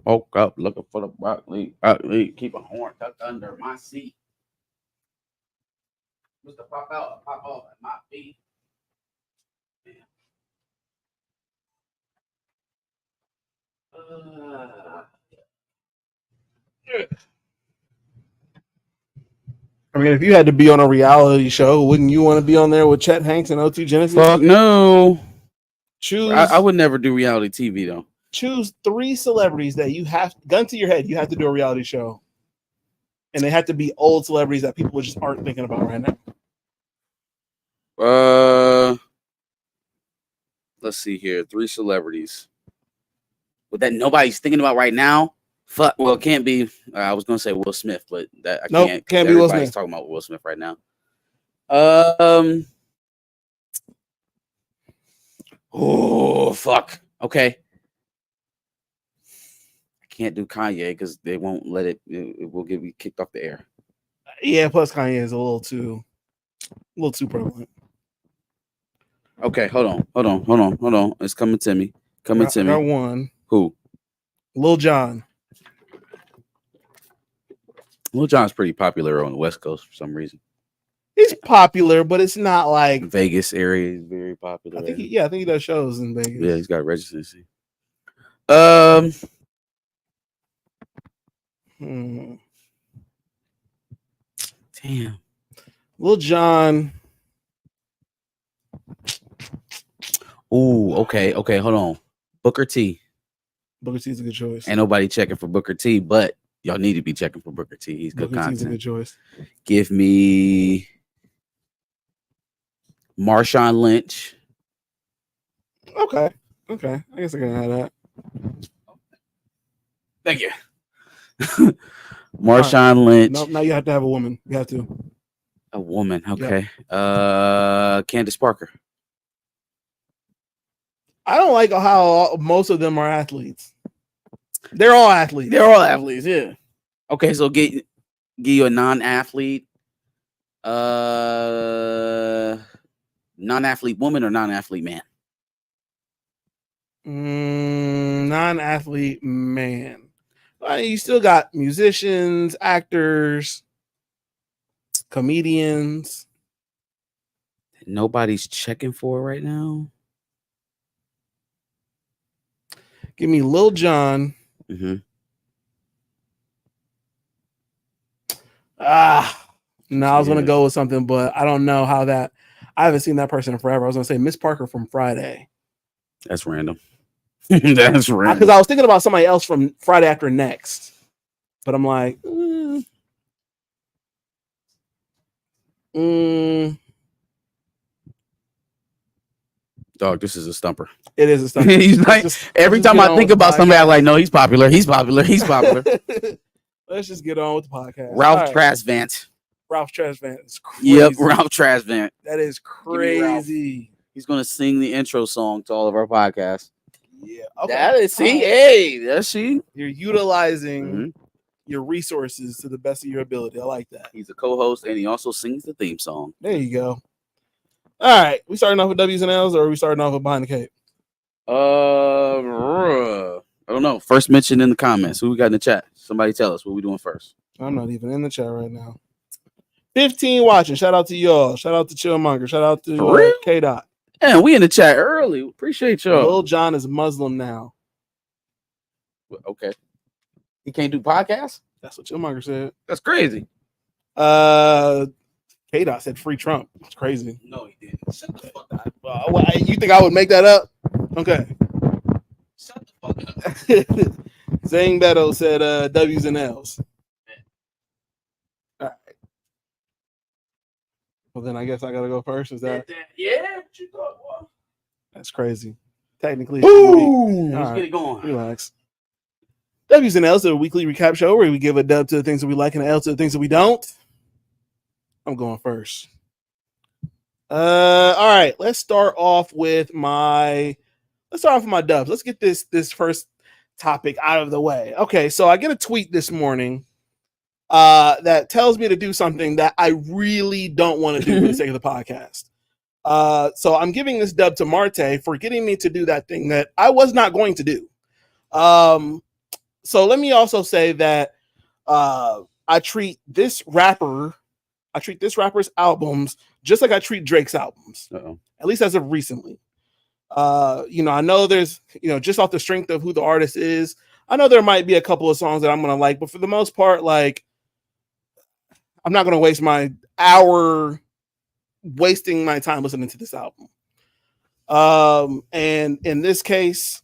woke up looking for the broccoli. Broccoli. Keep a horn tucked under my seat. Mr. Pop out, pop off at my feet. I mean, if you had to be on a reality show, wouldn't you want to be on there with Chet Hanks and O2 Genesis? Fuck no. Choose. I would never do reality TV though. Choose 3 celebrities that you have, gun to your head, you have to do a reality show. And they have to be old celebrities that people just aren't thinking about right now. Let's see here. 3 celebrities. But that nobody's thinking about right now. Fuck. Well, it can't be. I was gonna say Will Smith, but that I can't. Can't be Will Smith. Everybody's talking about Will Smith right now. Oh fuck. Okay. I can't do Kanye because they won't let it. It will get me kicked off the air. Yeah. Plus, Kanye is a little too prevalent. Okay. Hold on. It's coming to me. I got one. Who? Lil Jon. Lil Jon's pretty popular on the West Coast for some reason. He's popular, but it's not like Vegas area is very popular. I think he does shows in Vegas. Yeah, he's got residency. Damn. Lil Jon. Ooh, okay, hold on. Booker T. Booker T is a good choice. Ain't nobody checking for Booker T, but y'all need to be checking for Booker T. He's good Booker content. T's a good choice. Give me Marshawn Lynch. Okay. I guess I can have that. Thank you. Marshawn Lynch. No, now you have to have a woman. You have to. A woman, okay. Yep. Candace Parker. I don't like how most of them are athletes. They're all athletes. Yeah. Okay, so give you a non-athlete. Non-athlete woman or non-athlete man? Non-athlete man. You still got musicians, actors, comedians. Nobody's checking for right now. Give me Lil Jon. Mm-hmm. I was going to go with something, but I don't know how that. I haven't seen that person in forever. I was going to say Miss Parker from Friday. That's random. That's random. Because I was thinking about somebody else from Friday After Next, but I'm like, Dog, this is a stumper. It is a stumper. He's like, every time I think about somebody, I'm like, no, he's popular. He's popular. Let's just get on with the podcast. Ralph Tresvant. Ralph Tresvant is crazy. Yep, Ralph Tresvant. That is crazy. He's going to sing the intro song to all of our podcasts. Yeah. Okay. That is, see, hey, that's she. You're utilizing your resources to the best of your ability. I like that. He's a co-host and he also sings the theme song. There you go. All right, we starting off with W's and L's, or are we starting off with Behind the Cape? I don't know. First mention in the comments. Who we got in the chat? Somebody tell us what we doing first. I'm not even in the chat right now. 15 watching. Shout out to y'all. Shout out to Chillmonger. Shout out to K-Dot. Yeah, we in the chat early. Appreciate y'all. Lil Jon is Muslim now. Okay. He can't do podcasts? That's what Chillmonger said. That's crazy. K-Dot said free Trump. It's crazy. No, he didn't. Shut the fuck up. You think I would make that up? Okay. Shut the fuck up. Zane Beto said W's and L's. All right. Well, then I guess I got to go first. Is that? Yeah. What you thought, boy? That's crazy. Technically. Boom. Let's get it going. Relax. W's and L's are a weekly recap show where we give a dub to the things that we like and an L to the things that we don't. I'm going first. All right, let's start off with my dubs. Let's get this first topic out of the way. Okay, so I get a tweet this morning that tells me to do something that I really don't want to do for the sake of the podcast. So I'm giving this dub to Marte for getting me to do that thing that I was not going to do. So let me also say that I treat this rapper's albums just like I treat Drake's albums. Uh-oh. At least as of recently. I know there's, just off the strength of who the artist is, I know there might be a couple of songs that I'm gonna like, but for the most part, like, I'm not gonna waste my hour wasting my time listening to this album. And in this case,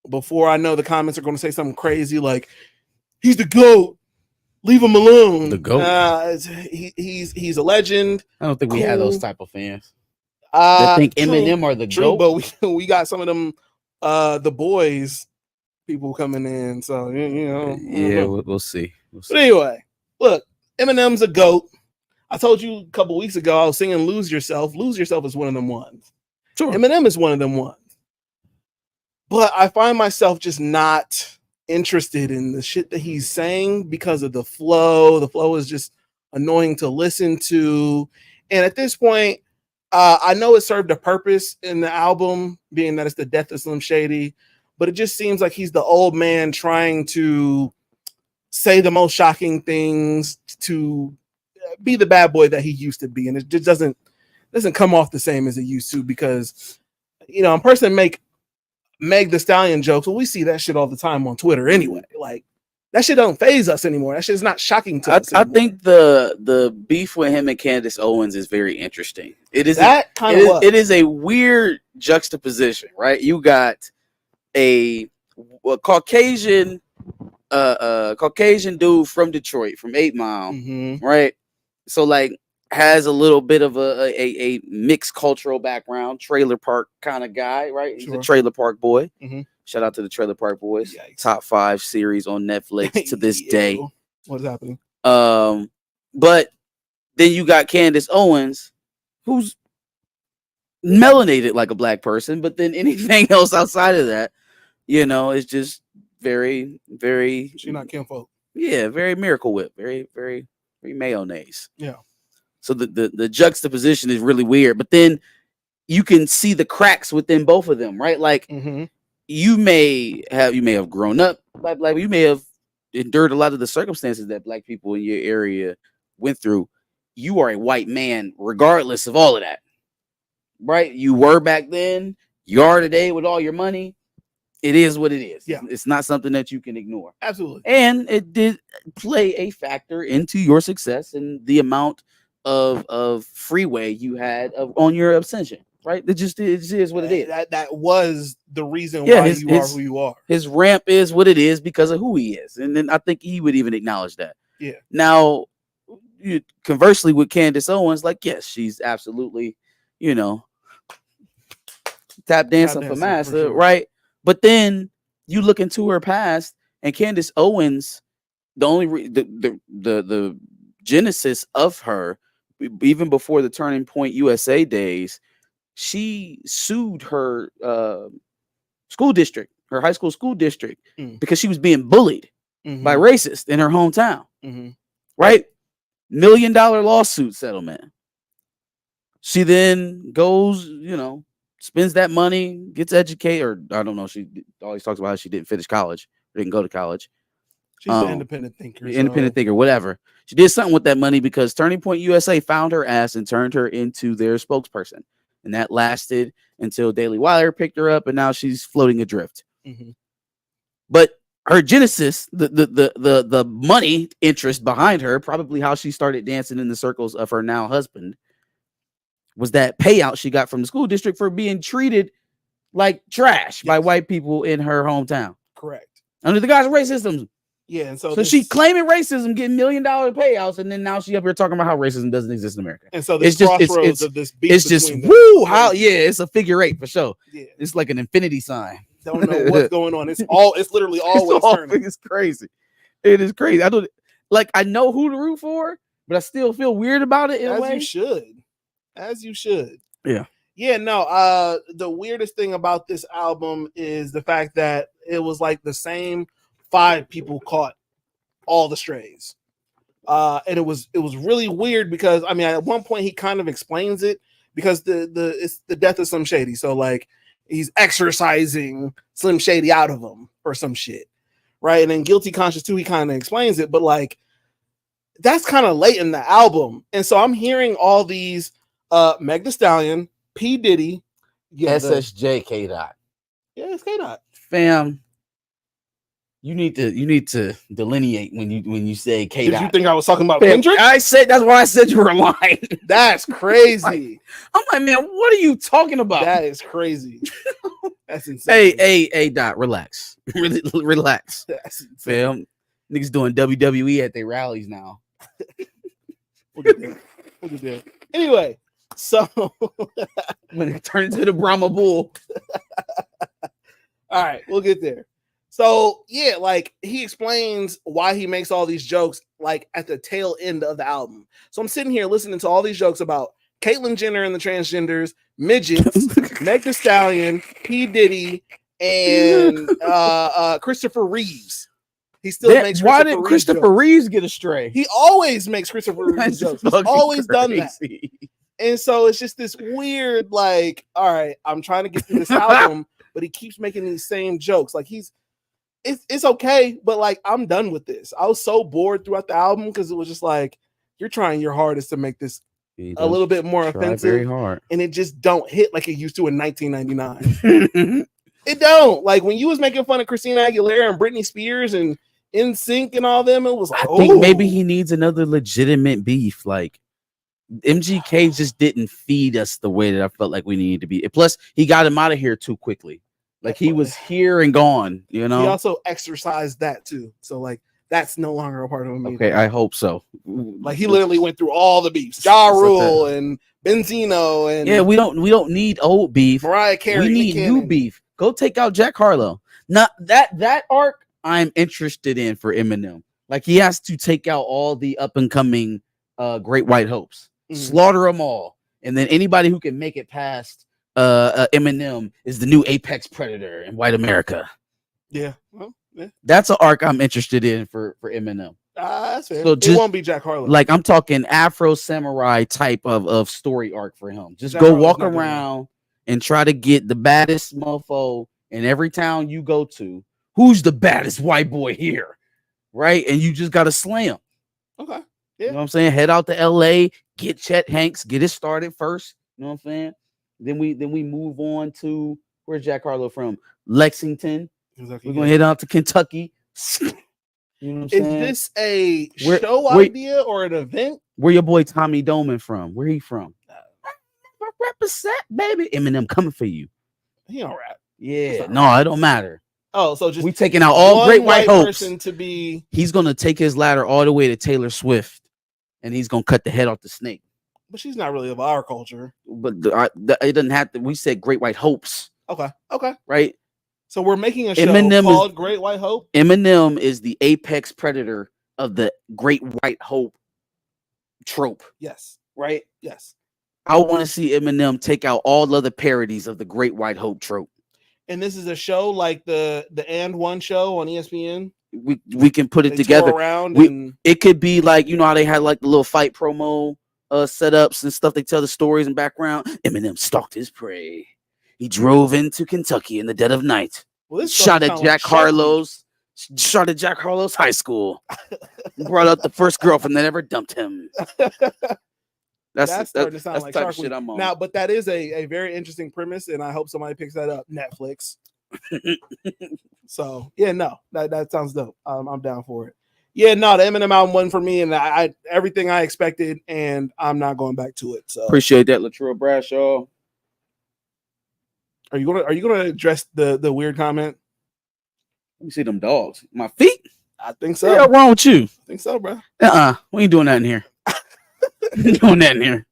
before I know the comments are going to say something crazy like he's the GOAT, leave him alone. The GOAT. He's a legend. I don't think we have those type of fans. I think Eminem are the GOAT. But we got some of them the boys people coming in. So we'll see. But anyway, look, Eminem's a GOAT. I told you a couple weeks ago I was singing Lose Yourself. Lose Yourself is one of them ones. Sure. Eminem is one of them ones. But I find myself just not interested in the shit that he's saying because of the flow. The flow is just annoying to listen to. And at this point, I know it served a purpose in the album, being that it's the death of Slim Shady, but it just seems like he's the old man trying to say the most shocking things, to be the bad boy that he used to be. And it just doesn't come off the same as it used to, because, a person make Meg Thee Stallion jokes. Well, we see that shit all the time on Twitter anyway. Like, that shit don't phase us anymore. That shit's not shocking to us anymore. I think the beef with him and Candace Owens is very interesting. It is it is a weird juxtaposition, right? You got a Caucasian dude from Detroit, from 8 Mile, right? So like has a little bit of a mixed cultural background, trailer park kind of guy, right? He's a trailer park boy. Shout out to the Trailer Park Boys. Yikes. Top 5 series on Netflix to this day. What's happening? But then you got Candace Owens, who's melanated like a black person, but then anything else outside of that, is just very, very. She's not kinfolk. Yeah, very Miracle Whip, very, very, very mayonnaise. Yeah. So the juxtaposition is really weird, but then you can see the cracks within both of them, right? Like. You may have grown up like you may have endured a lot of the circumstances that black people in your area went through. You are a white man, regardless of all of that, right? You were back then. You are today with all your money. It is what it is. Yeah, it's not something that you can ignore. Absolutely. And it did play a factor into your success and the amount of freeway you had on your ascension. Right, it just is what it is. That was the reason why you are who you are. His ramp is what it is because of who he is, and then I think he would even acknowledge that. Yeah. Now, conversely, with Candace Owens, like, yes, she's absolutely, tap dancing for master, sure. Right? But then you look into her past, and Candace Owens, the only the genesis of her, even before the Turning Point USA days. She sued her school district, her high school school district, because she was being bullied by racists in her hometown. Right? $1 million lawsuit settlement. She then goes, spends that money, gets educated, or I don't know. She always talks about how she didn't finish college, didn't go to college. She's an independent thinker. Independent thinker, whatever. She did something with that money because Turning Point USA found her ass and turned her into their spokesperson. And that lasted until Daily Wire picked her up, and now she's floating adrift. But her genesis, the money interest behind her, probably how she started dancing in the circles of her now husband, was that payout she got from the school district for being treated like trash by white people in her hometown. Correct. Under the guise of racism. Yeah, and so she claiming racism, getting $1 million payouts, and then now she up here talking about how racism doesn't exist in America. And so this crossroads of this beef, it's just woo, how it's a figure 8 for sure. Yeah, it's like an infinity sign. Don't know what's going on. It's literally always turning. It's crazy. It is crazy. I know who to root for, but I still feel weird about it in a way. As you should. Yeah. Yeah, no. The weirdest thing about this album is the fact that it was like the same 5 people caught all the strays. And it was really weird because at one point he kind of explains it because it's the death of Slim Shady. So like he's exorcising Slim Shady out of him or some shit. right? And then Guilty Conscious 2, he kind of explains it, but like that's kind of late in the album. And so I'm hearing all these Meg Thee Stallion, P. Diddy, SSJ K Dot. Yeah, it's K Dot. Fam, you need to delineate when you say K Dot. Did you think I was talking about Kendrick? I said that's why I said you were lying. That's crazy. I'm like, man, what are you talking about? That is crazy. That's insane. Hey, Dot, relax. Relax. That's insane. Fam, niggas doing WWE at their rallies now. We'll get there. Anyway, so when it turns into the Brahma Bull. All right, we'll get there. So yeah, like he explains why he makes all these jokes like at the tail end of the album. So I'm sitting here listening to all these jokes about Caitlyn Jenner and the transgenders, midgets, Meg Thee Stallion, P. Diddy, and Christopher Reeves. He still makes. Why did Christopher Reeves get astray? He always makes Christopher Reeves jokes. He's always done that. And so it's just this weird, like, all right, I'm trying to get through this album, but he keeps making these same jokes. Like it's okay, but like I'm done with this. I was so bored throughout the album because it was just like you're trying your hardest to make this a little bit more offensive, very hard, and it just don't hit like it used to in 1999. It don't. Like when you was making fun of Christina Aguilera and Britney Spears and NSYNC and all them, it was like, I think maybe he needs another legitimate beef. Like MGK just didn't feed us the way that I felt like we needed to be. Plus, he got him out of here too quickly. Like he was here and gone, you know. He also exercised that too. So like that's no longer a part of him. Okay, I hope so. Like he literally went through all the beefs. Ja Rule and Benzino and yeah, we don't need old beef. Mariah Carey. We need new beef. Go take out Jack Harlow. Now that arc I'm interested in for Eminem. Like he has to take out all the up and coming Great White Hopes. Slaughter them all, and then anybody who can make it past Eminem is the new apex predator in white America. Yeah, well, yeah. That's an arc I'm interested in for Eminem. That's fair. So it won't be Jack Harlow. Like I'm talking Afro Samurai type of story arc for him. Just Jack go Harlow's walk not around and try to get the baddest mofo in every town you go to. Who's the baddest white boy here? Right? And you just got to slam. Okay. Yeah. You know what I'm saying? Head out to LA, get Chet Hanks, get it started first. You know what I'm saying? Then we move on to where's Jack Harlow from? Lexington. Exactly. We're gonna head out to Kentucky. You know what I'm saying? Is this a show idea or an event? Where your boy Tommy Doman from? Where he from? Represent, baby. Eminem coming for you. He don't rap. Yeah, no, it don't matter. Oh, so just we taking out all Great White Hopes. To be... He's gonna take his ladder all the way to Taylor Swift, and he's gonna cut the head off the snake. But she's not really of our culture. But it doesn't have to. We said Great White Hopes. Okay. Right. So we're making a show called Great White Hope. Eminem is the apex predator of the Great White Hope trope. Yes. Right. Yes. I want to see Eminem take out all other parodies of the Great White Hope trope. And this is a show like the And One show on ESPN. We can put it together. It could be like, you know how they had like the little fight promo setups and stuff. They tell the stories in background. Eminem stalked his prey. He drove into Kentucky in the dead of night. Shot at Jack Harlow's high school. Brought up the first girlfriend that ever dumped him. That's starting to sound like Shark shit I'm on. Now, but that is a very interesting premise, and I hope somebody picks that up. Netflix. So yeah, no, that sounds dope. I'm down for it. Yeah, no, the Eminem album wasn't for me, and I everything I expected, and I'm not going back to it. So appreciate that, Latrell Bradshaw. Are you gonna address the weird comment? Let me see them dogs. My feet? I think so. What's wrong with you? I think so, bro. We ain't doing that in here. Doing that in here.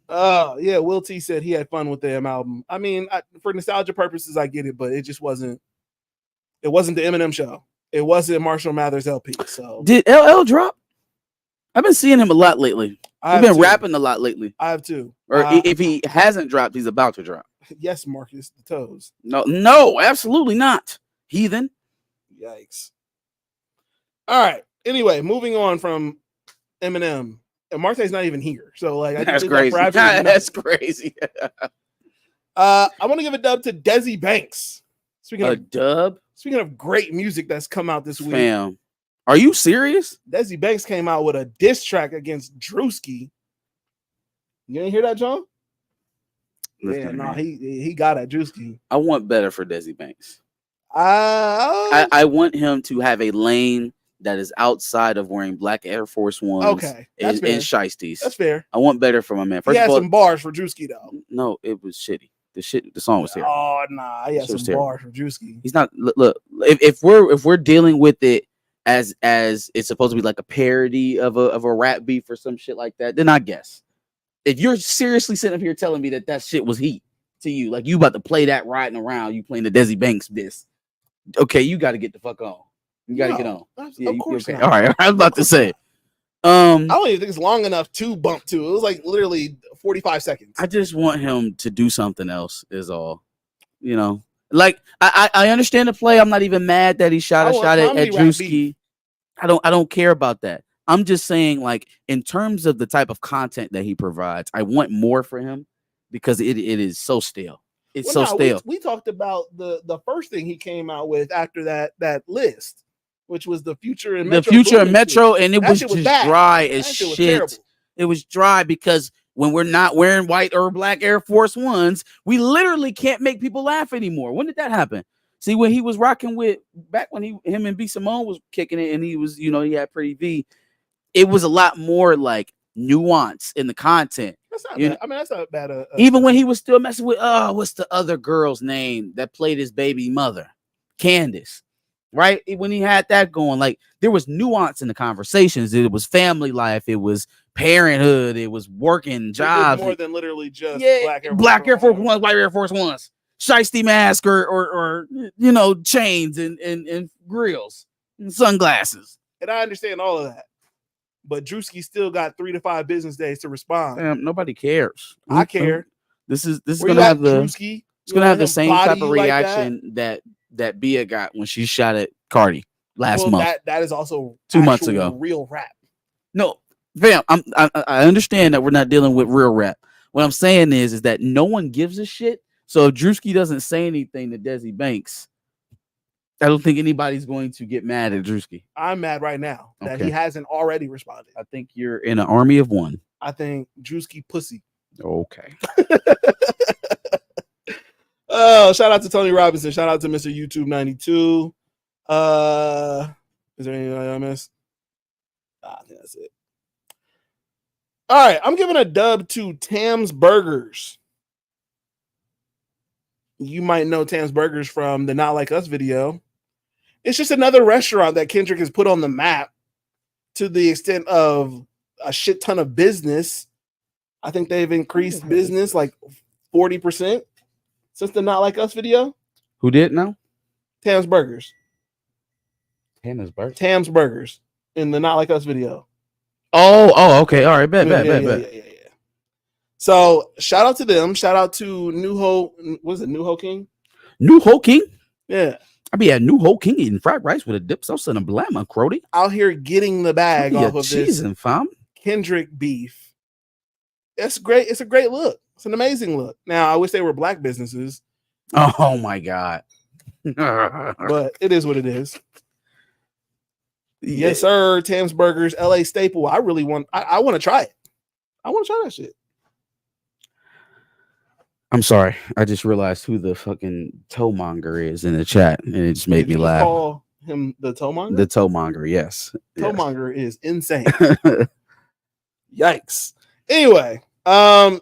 Yeah, Will T said he had fun with the M album. I mean, for nostalgia purposes, I get it, but it just wasn't. It wasn't the Eminem show. It wasn't Marshall Mathers LP. So did LL drop? I've been seeing him a lot lately. He's been rapping a lot lately. I have too. Or if he hasn't dropped, he's about to drop. Yes, Marcus, the toes. No, absolutely not. Heathen. Yikes. All right. Anyway, moving on from Eminem. And Marte's not even here. So like that's crazy. That's crazy. I want to give a dub to Desi Banks. A dub? Speaking of great music that's come out this week, Fam, are you serious? Desi Banks came out with a diss track against Drewski. You didn't hear that, John? Listen, man, he got at Drewski. I want better for Desi Banks. I want him to have a lane that is outside of wearing black Air Force Ones. Okay, and shiesties. That's fair. I want better for my man. First he had of all, some bars for Drewski though. No, it was shitty. The song was terrible. Oh nah, he had some bars for Drewski. He's not. Look, if we're dealing with it as it's supposed to be like a parody of a rap beef or some shit like that, then I guess. If you're seriously sitting up here telling me that shit was heat to you, like you about to play that riding around, you playing the Desi Banks diss, okay, you got to get the fuck on. You got to get on. Of course. Okay. All right, I was about to say. I don't even think it's long enough to bump to. It was like literally 45 seconds. I just want him to do something else. Is all. You know, like I understand the play. I'm not even mad that he shot at Drewski. I don't care about that. I'm just saying, like, in terms of the type of content that he provides, I want more for him because it is so stale. It's stale. We talked about the first thing he came out with after that list, which was the Future and Metro. And it was just dry as shit. It was dry because when we're not wearing white or black Air Force Ones, we literally can't make people laugh anymore. When did that happen? See, when he was rocking with back when him and B Simone was kicking it, and he was, he had Pretty V. It was a lot more like nuance in the content. That's not bad. I mean, that's not bad. Even when he was still messing with, what's the other girl's name that played his baby mother? Candace, right? When he had that going, like there was nuance in the conversations. It was family life. It was parenthood. It was working jobs. More than literally just black Air Force Ones, white Air Force Ones, shiesty mask or chains and grills and sunglasses. And I understand all of that. But Drewski still got 3 to 5 business days to respond. Nobody cares. I care. This is gonna have the same type of reaction that Bia got when she shot at Cardi last month. That is also 2 months ago. Real rap. No, fam. I understand that we're not dealing with real rap. What I'm saying is that no one gives a shit. So if Drewski doesn't say anything to Desi Banks, I don't think anybody's going to get mad at Drewski. I'm mad right now that he hasn't already responded. I think you're in an army of one. I think Drewski pussy. Okay. Oh, shout out to Tony Robinson. Shout out to Mr. YouTube 92. Is there anything I missed? I think that's it. All right, I'm giving a dub to Tam's Burgers. You might know Tam's Burgers from the Not Like Us video. It's just another restaurant that Kendrick has put on the map to the extent of a shit ton of business. I think they've increased business like 40% since the Not Like Us video. Who did now? Tam's Burgers. Tam's Burgers in the Not Like Us video. Oh, okay. All right, bet. Yeah. So shout out to them. Shout out to New Ho. What is it? New Ho King? New Ho King? Yeah. I be at New Ho King eating fried rice with a dip sauce and a blama, Crody. Out here getting the bag off of this fam. Kendrick beef. That's great. It's a great look. It's an amazing look. Now, I wish they were black businesses. Oh my God. But it is what it is. Yes, sir. Tam's Burgers, LA staple. I really want to try it. I want to try that shit. I'm sorry. I just realized who the fucking toemonger is in the chat, and it just made me laugh. Call him the toemonger? The toemonger, yes. Toemonger is insane. Yikes. Anyway, I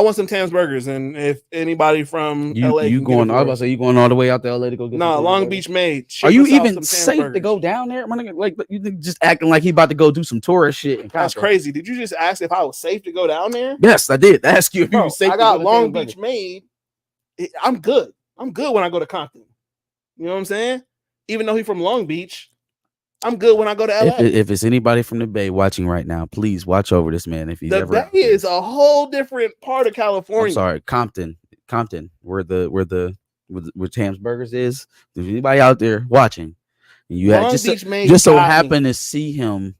want some Tam's Burgers, and if anybody from LA, you going all the way out to LA to go get? No, Long Beach made. Are you even safe to go down there? Like you just acting like he about to go do some tourist shit. That's crazy. Did you just ask if I was safe to go down there? Yes, I did. Ask you if you were safe. I got Long Beach made. I'm good. I'm good when I go to Compton. You know what I'm saying? Even though he's from Long Beach, I'm good when I go to LA. If it's anybody from the Bay watching right now, please watch over this man. If he's the Bay is a whole different part of California. I'm sorry, Compton, where Tam's Burgers is. If there's anybody out there watching, and you had just so happen to see him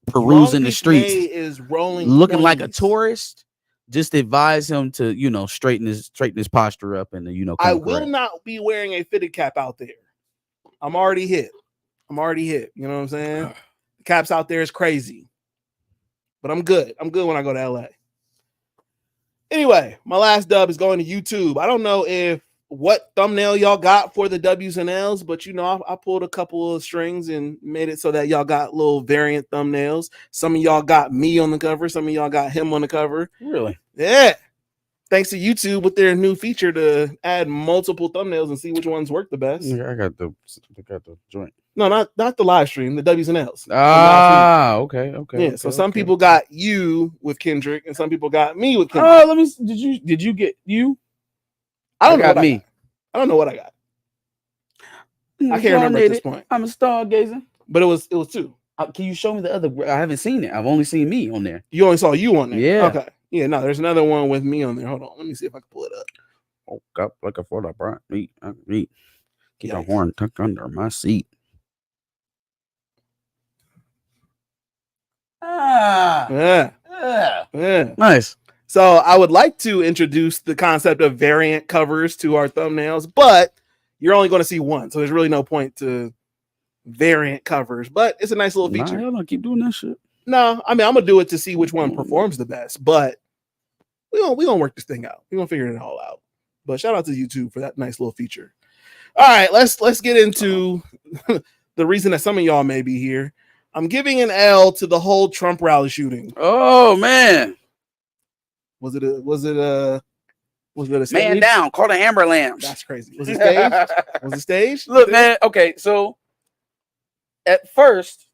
perusing the streets, is rolling looking like a tourist, just advise him to, straighten his posture up and I come will correct. not be wearing a fitted cap out there. I'm already hit. You know what I'm saying? The caps out there is crazy. But I'm good. I'm good when I go to LA. Anyway, my last dub is going to YouTube. I don't know what thumbnail y'all got for the W's and L's, but I pulled a couple of strings and made it so that y'all got little variant thumbnails. Some of y'all got me on the cover, some of y'all got him on the cover. Really? Yeah. Thanks to YouTube with their new feature to add multiple thumbnails and see which ones work the best. Yeah, I got the joint. No, not the live stream, the W's and L's. Okay. Yeah, so some people got you with Kendrick and some people got me with Kendrick. Oh, let me. Did you get you? I don't know what me. I got. I don't know what I got. I can't remember at this point. I'm a stargazer. But it was two. Can you show me the other? I haven't seen it. I've only seen me on there. You only saw you on there. Yeah. Okay. Yeah. No, there's another one with me on there. Hold on. Let me see if I can pull it up. Oh, God, like a photo, bro. Me. Keep the horn tucked under my seat. Yeah. Nice. So I would like to introduce the concept of variant covers to our thumbnails, but you're only going to see one, so there's really no point to variant covers. But it's a nice little feature. Hell no, keep doing that shit. No, I mean I'm gonna do it to see which one performs the best, but we gonna work this thing out. We're gonna figure it all out. But shout out to YouTube for that nice little feature. All right, let's get into the reason that some of y'all may be here. I'm giving an L to the whole Trump rally shooting. Oh man. Was it a stage? Man down, call the Amber Lamps. That's crazy. Was it staged? Was it staged? Look, man, okay, so at first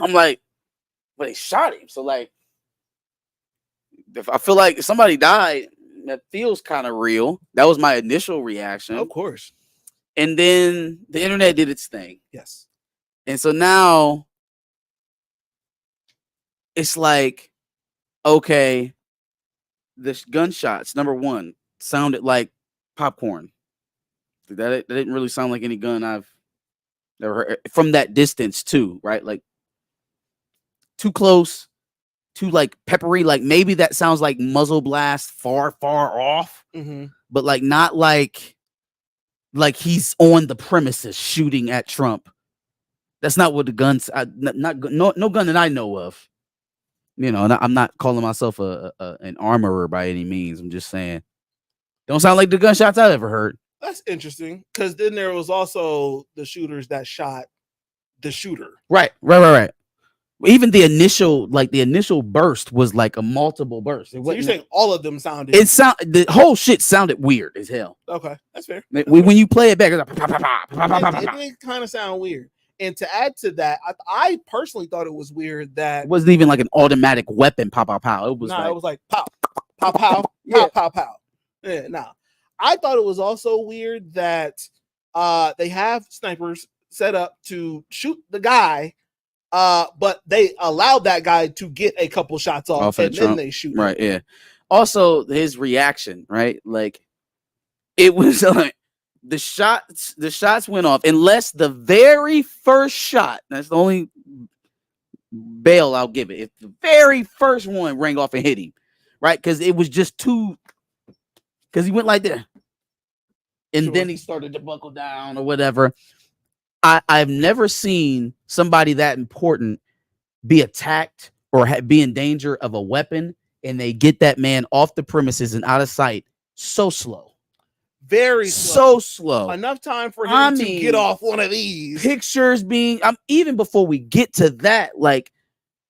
I'm like, well, they shot him. So like if I feel like if somebody died, that feels kind of real. That was my initial reaction. Of course. And then the internet did its thing. Yes. And so now it's like, okay, the gunshots, number one, sounded like popcorn. That didn't really sound like any gun I've never heard from that distance too, right? Like too close, too like peppery. Like maybe that sounds like muzzle blast far off, but like not like he's on the premises shooting at Trump. That's not what the guns. No gun that I know of. And I'm not calling myself an armorer by any means. I'm just saying, don't sound like the gunshots I've ever heard. That's interesting because then there was also the shooters that shot the shooter. Right. Even the initial burst was like a multiple burst. So you're saying all of them sounded? The whole shit sounded weird as hell. Okay, that's fair. When you play it back, it's like it did kind of sound weird. And to add to that, I personally thought it was weird that it wasn't even like an automatic weapon. Pow pow pow. It was like pow pow pow pow pow pow. Yeah, no. I thought it was also weird that they have snipers set up to shoot the guy, but they allowed that guy to get a couple shots off and then they shoot him. Right, yeah. Also, his reaction, right? Like it was like the shots went off unless the very first shot, that's the only bail I'll give it. If the very first one rang off and hit him, right? Because it was just too, because he went like that. And then he started to buckle down or whatever. I've never seen somebody that important be attacked or be in danger of a weapon and they get that man off the premises and out of sight so slow. Very slow. So slow. Enough time for him to get off one of these. Pictures being, even before we get to that, like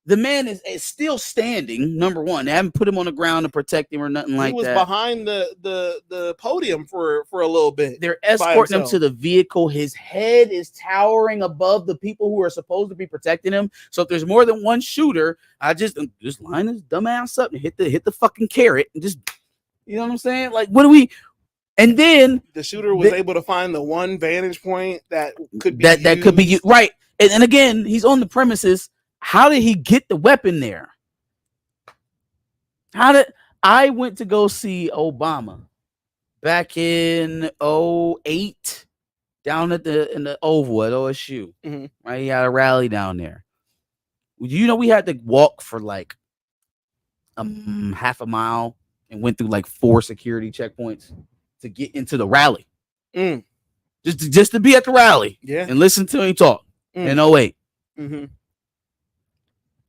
the man is still standing. Number one, they haven't put him on the ground to protect him or nothing like that. He was behind the podium for a little bit. They're escorting him to the vehicle. His head is towering above the people who are supposed to be protecting him. So if there's more than one shooter, I just line his dumb ass up and hit the fucking carrot and just, you know what I'm saying? Like, what do we? And then the shooter was able to find the one vantage point that could be that could be used. Right. And again, he's on the premises. How did he get the weapon there? I went to go see Obama back in 2008 down in the Oval at OSU. Right, he had a rally down there. We had to walk for like half a mile and went through like 4 security checkpoints to get into the rally. Just to be at the rally, and listen to him talk in 08.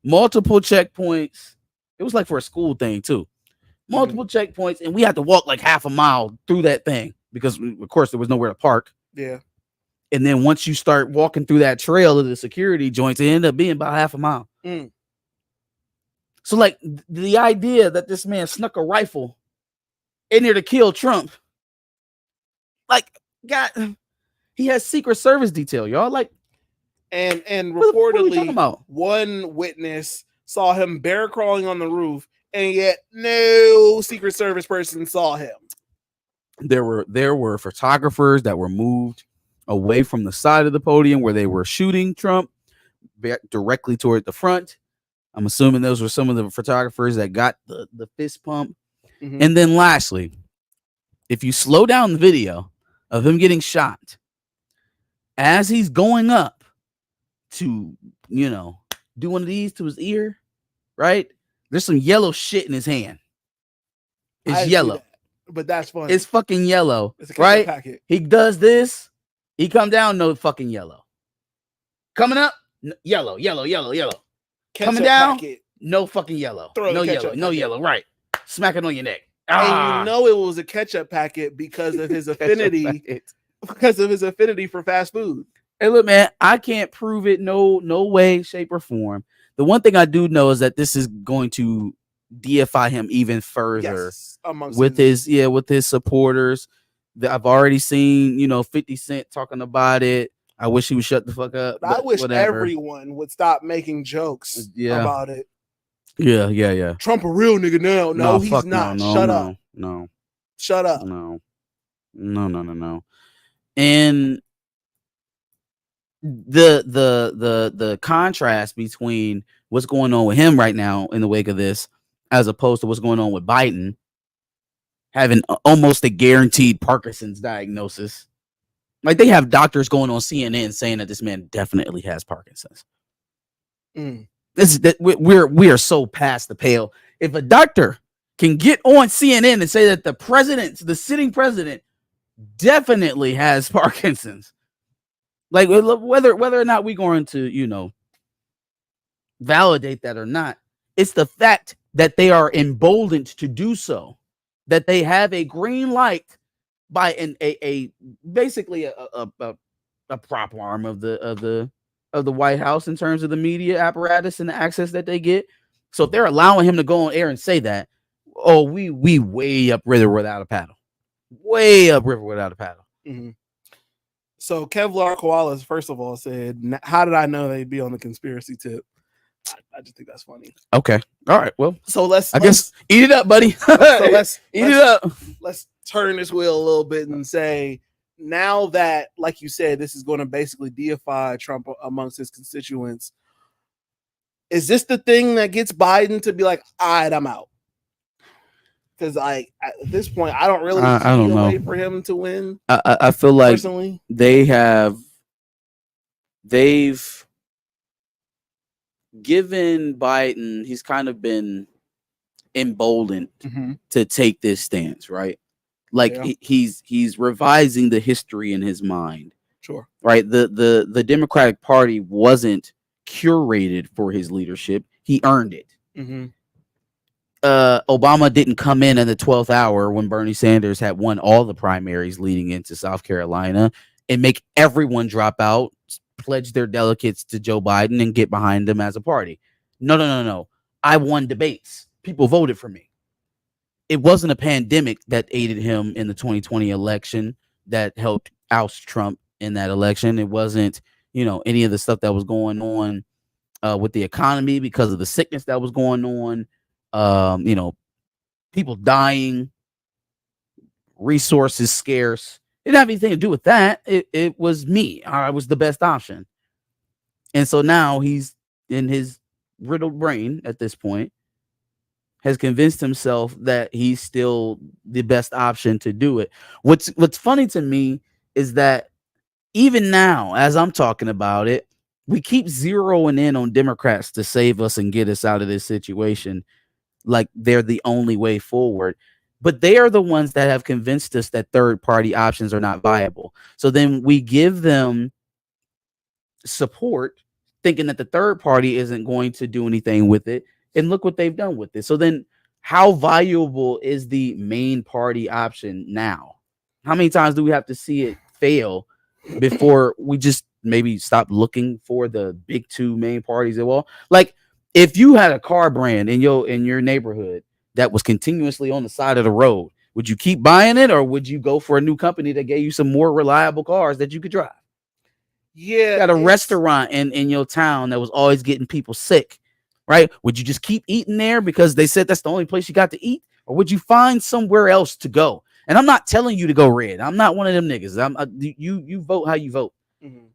Multiple checkpoints. It was like for a school thing too. Multiple checkpoints, and we had to walk like half a mile through that thing because, of course, there was nowhere to park. Yeah. And then once you start walking through that trail of the security joints, it ended up being about half a mile. So, like, the idea that this man snuck a rifle in there to kill Trump, like, God, he has Secret Service detail, y'all. Like, and what are we talking reportedly, about? one witness saw him bear crawling on the roof, and yet no Secret Service person saw him. There were photographers that were moved away from the side of the podium where they were shooting Trump directly toward the front. I'm assuming those were some of the photographers that got the fist pump. And then lastly, if you slow down the video of him getting shot, as he's going up to, do one of these to his ear, right? There's some yellow shit in his hand. It's yellow. But that's funny. It's fucking yellow, it's right? Packet. He does this. He come down, no fucking yellow. Coming up, yellow. Ketchup Coming down, packet. no fucking yellow. Throw No the yellow. ketchup No packet. yellow. Right. Smack it on your neck. And you know it was a ketchup packet because of his affinity. Because of his affinity for fast food. Hey, look, man, I can't prove it no way, shape, or form. The one thing I do know is that this is going to deify him even further with his supporters. I've already seen, 50 Cent talking about it. I wish he would shut the fuck up. I wish whatever. everyone would stop making jokes about it. Yeah. Trump a real nigga now. No, he's not. No, Shut up. No. Shut up. No. And the contrast between what's going on with him right now in the wake of this, as opposed to what's going on with Biden having almost a guaranteed Parkinson's diagnosis. Like, they have doctors going on CNN saying that this man definitely has Parkinson's. We are so past the pale. If a doctor can get on CNN and say that the sitting president definitely has Parkinson's, like, whether or not we're going to, validate that or not, it's the fact that they are emboldened to do so, that they have a green light by basically a prop arm of the White House in terms of the media apparatus and the access that they get. So if they're allowing him to go on air and say that, we way upriver without a paddle. Way upriver without a paddle. So Kevlar Koalas, first of all, said, how did I know they'd be on the conspiracy tip? I just think that's funny. Okay. All right. Well, so let's eat it up, buddy. Let's eat it up. Let's turn this wheel a little bit and say, now that, like you said, this is going to basically deify Trump amongst his constituents, is this the thing that gets Biden to be like, all right, I'm out? Because at this point, I don't really see a way for him to win. I feel like personally, they've given Biden, he's kind of been emboldened to take this stance, right? Like, he's revising the history in his mind. Sure. Right. The Democratic Party wasn't curated for his leadership. He earned it. Obama didn't come in the 12th hour when Bernie Sanders had won all the primaries leading into South Carolina and make everyone drop out, pledge their delegates to Joe Biden, and get behind him as a party. No. I won debates. People voted for me. It wasn't a pandemic that aided him in the 2020 election that helped oust Trump in that election. It wasn't, any of the stuff that was going on with the economy because of the sickness that was going on. People dying, resources scarce. It didn't have anything to do with that. It was me. I was the best option. And so now he's, in his riddled brain at this point, has convinced himself that he's still the best option to do it. What's funny to me is that even now, as I'm talking about it, we keep zeroing in on Democrats to save us and get us out of this situation. like they're the only way forward. But they are the ones that have convinced us that third party options are not viable. So then we give them support, thinking that the third party isn't going to do anything with it. And look what they've done with it. So then how valuable is the main party option now? How many times do we have to see it fail before we just maybe stop looking for the big two main parties at all? Like, if you had a car brand in your neighborhood that was continuously on the side of the road, would you keep buying it, or would you go for a new company that gave you some more reliable cars that you could drive? Yeah, You got a restaurant in your town that was always getting people sick, right? Would you just keep eating there because they said that's the only place you got to eat, or would you find somewhere else to go? And I'm not telling you to go red. I'm not one of them niggas. You vote how you vote,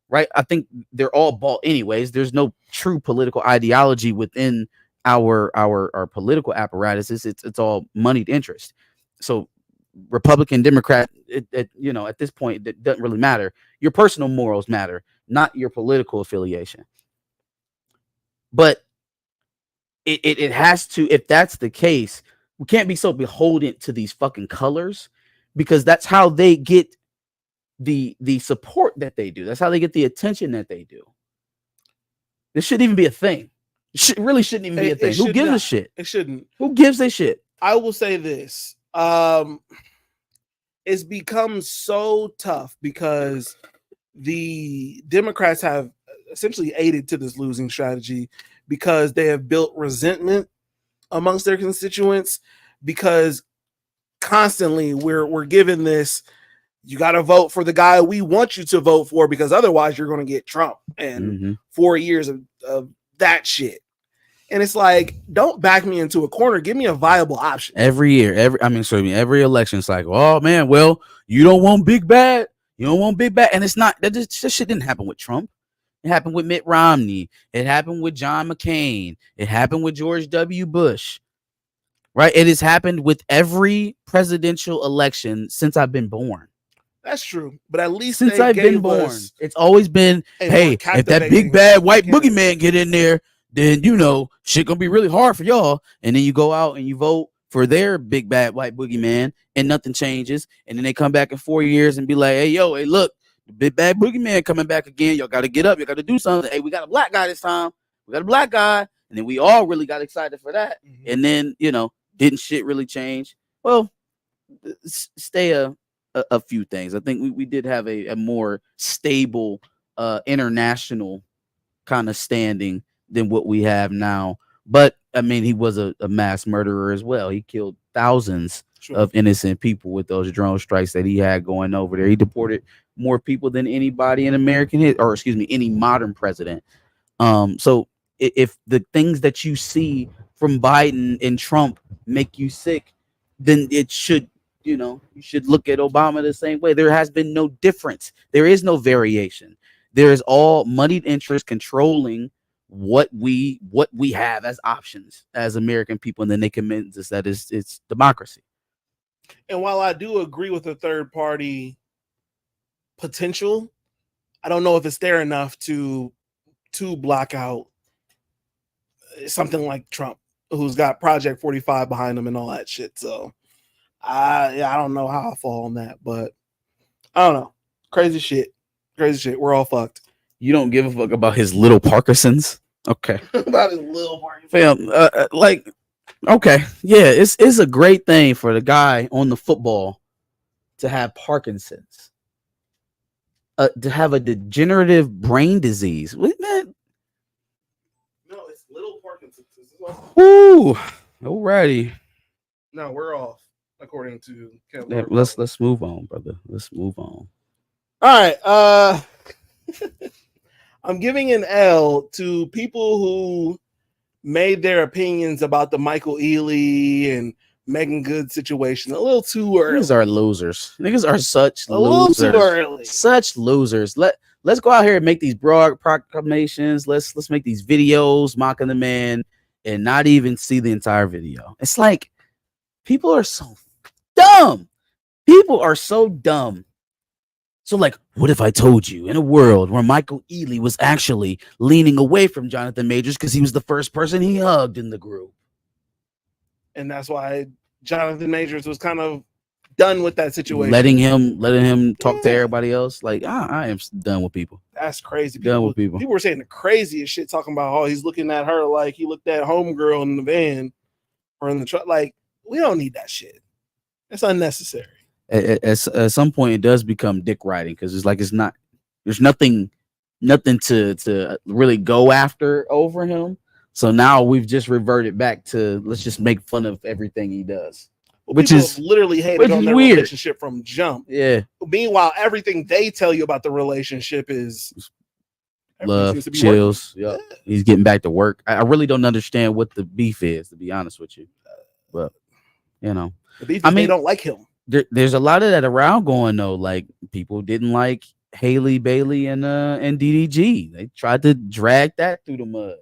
right? I think they're all bought anyways. There's no true political ideology within our political apparatuses. It's all moneyed interest. So Republican, Democrat, at this point, it doesn't really matter. Your personal morals matter, not your political affiliation. But it has to, if that's the case, we can't be so beholden to these fucking colors, because that's how they get the support that they do. That's how they get the attention that they do. This shouldn't even be a thing. It really shouldn't even be a thing. Who gives a shit? It shouldn't. Who gives a shit? I will say this. It's become so tough because the Democrats have essentially aided to this losing strategy, because they have built resentment amongst their constituents, because constantly we're given this, you got to vote for the guy we want you to vote for, because otherwise you're going to get Trump and 4 years of that shit. And it's like, don't back me into a corner. Give me a viable option. Every year, every election cycle. Oh man, well, you don't want big bad. You don't want big bad. And it's not, that shit didn't happen with Trump. It happened with Mitt Romney. It happened with John McCain. It happened with George W. Bush. Right? It has happened with every presidential election since I've been born. That's true. But at least since I've been born, it's always been, hey, if that big bad white boogeyman get in there, then shit gonna be really hard for y'all. And then you go out and you vote for their big bad white boogeyman, and nothing changes. And then they come back in 4 years and be like, hey, look, the big bad boogeyman coming back again. Y'all got to get up. You got to do something. Hey, we got a black guy this time. We got a black guy. And then we all really got excited for that. And then, didn't shit really change? Well, stay a few things. I think we did have a more stable international kind of standing than what we have now. But I mean, he was a mass murderer as well. He killed thousands of innocent people with those drone strikes that he had going over there. He deported more people than anybody in any modern president. So if the things that you see from Biden and Trump make you sick, then it should, you should look at Obama the same way. There has been no difference. There is no variation. There is all moneyed interest controlling what we have as options as American people, and then they convince us that it's democracy. And while I do agree with the third party potential, I don't know if it's there enough to block out something like Trump, who's got Project 45 behind him and all that shit. So I don't know how I fall on that, but I don't know. Crazy shit. We're all fucked. You don't give a fuck about his little Parkinson's? Okay. About his little Parkinson's. Fam, okay. Yeah, it's a great thing for the guy on the football to have Parkinson's. To have a degenerative brain disease. What, man? No, it's little Parkinson's. Woo. Alrighty. No, we're off, according to Kevin. Yeah, let's move on, brother. Let's move on. All right. I'm giving an L to people who made their opinions about the Michael Ealy and Megan Good situation a little too early. Niggas are losers. Niggas are such a losers. Little too early. Such losers. Let's go out here and make these broad proclamations. Let's make these videos mocking the man and not even see the entire video. It's like people are so dumb. People are so dumb. So like, what if I told you in a world where Michael Ealy was actually leaning away from Jonathan Majors because he was the first person he hugged in the group? and that's why Jonathan Majors was kind of done with that situation. letting him talk to Yeah. everybody else. Like I am done with people. That's crazy. Done with people. People were saying the craziest shit, talking about how he's looking at her like he looked at homegirl in the van or in the truck. Like, we don't need that shit. It's unnecessary. At some point, it does become dick riding because it's like there's nothing to really go after over him. So now we've just reverted back to let's just make fun of everything he does. Which People is literally hated on their weird. relationship from jump. Yeah. Meanwhile, everything they tell you about the relationship is Love, seems to be chills. working. Yep. He's getting back to work. I really don't understand what the beef is, to be honest with you. But you know, they don't like him. There's a lot of that around going though. Like people didn't like Haley Bailey and DDG. They tried to drag that through the mud.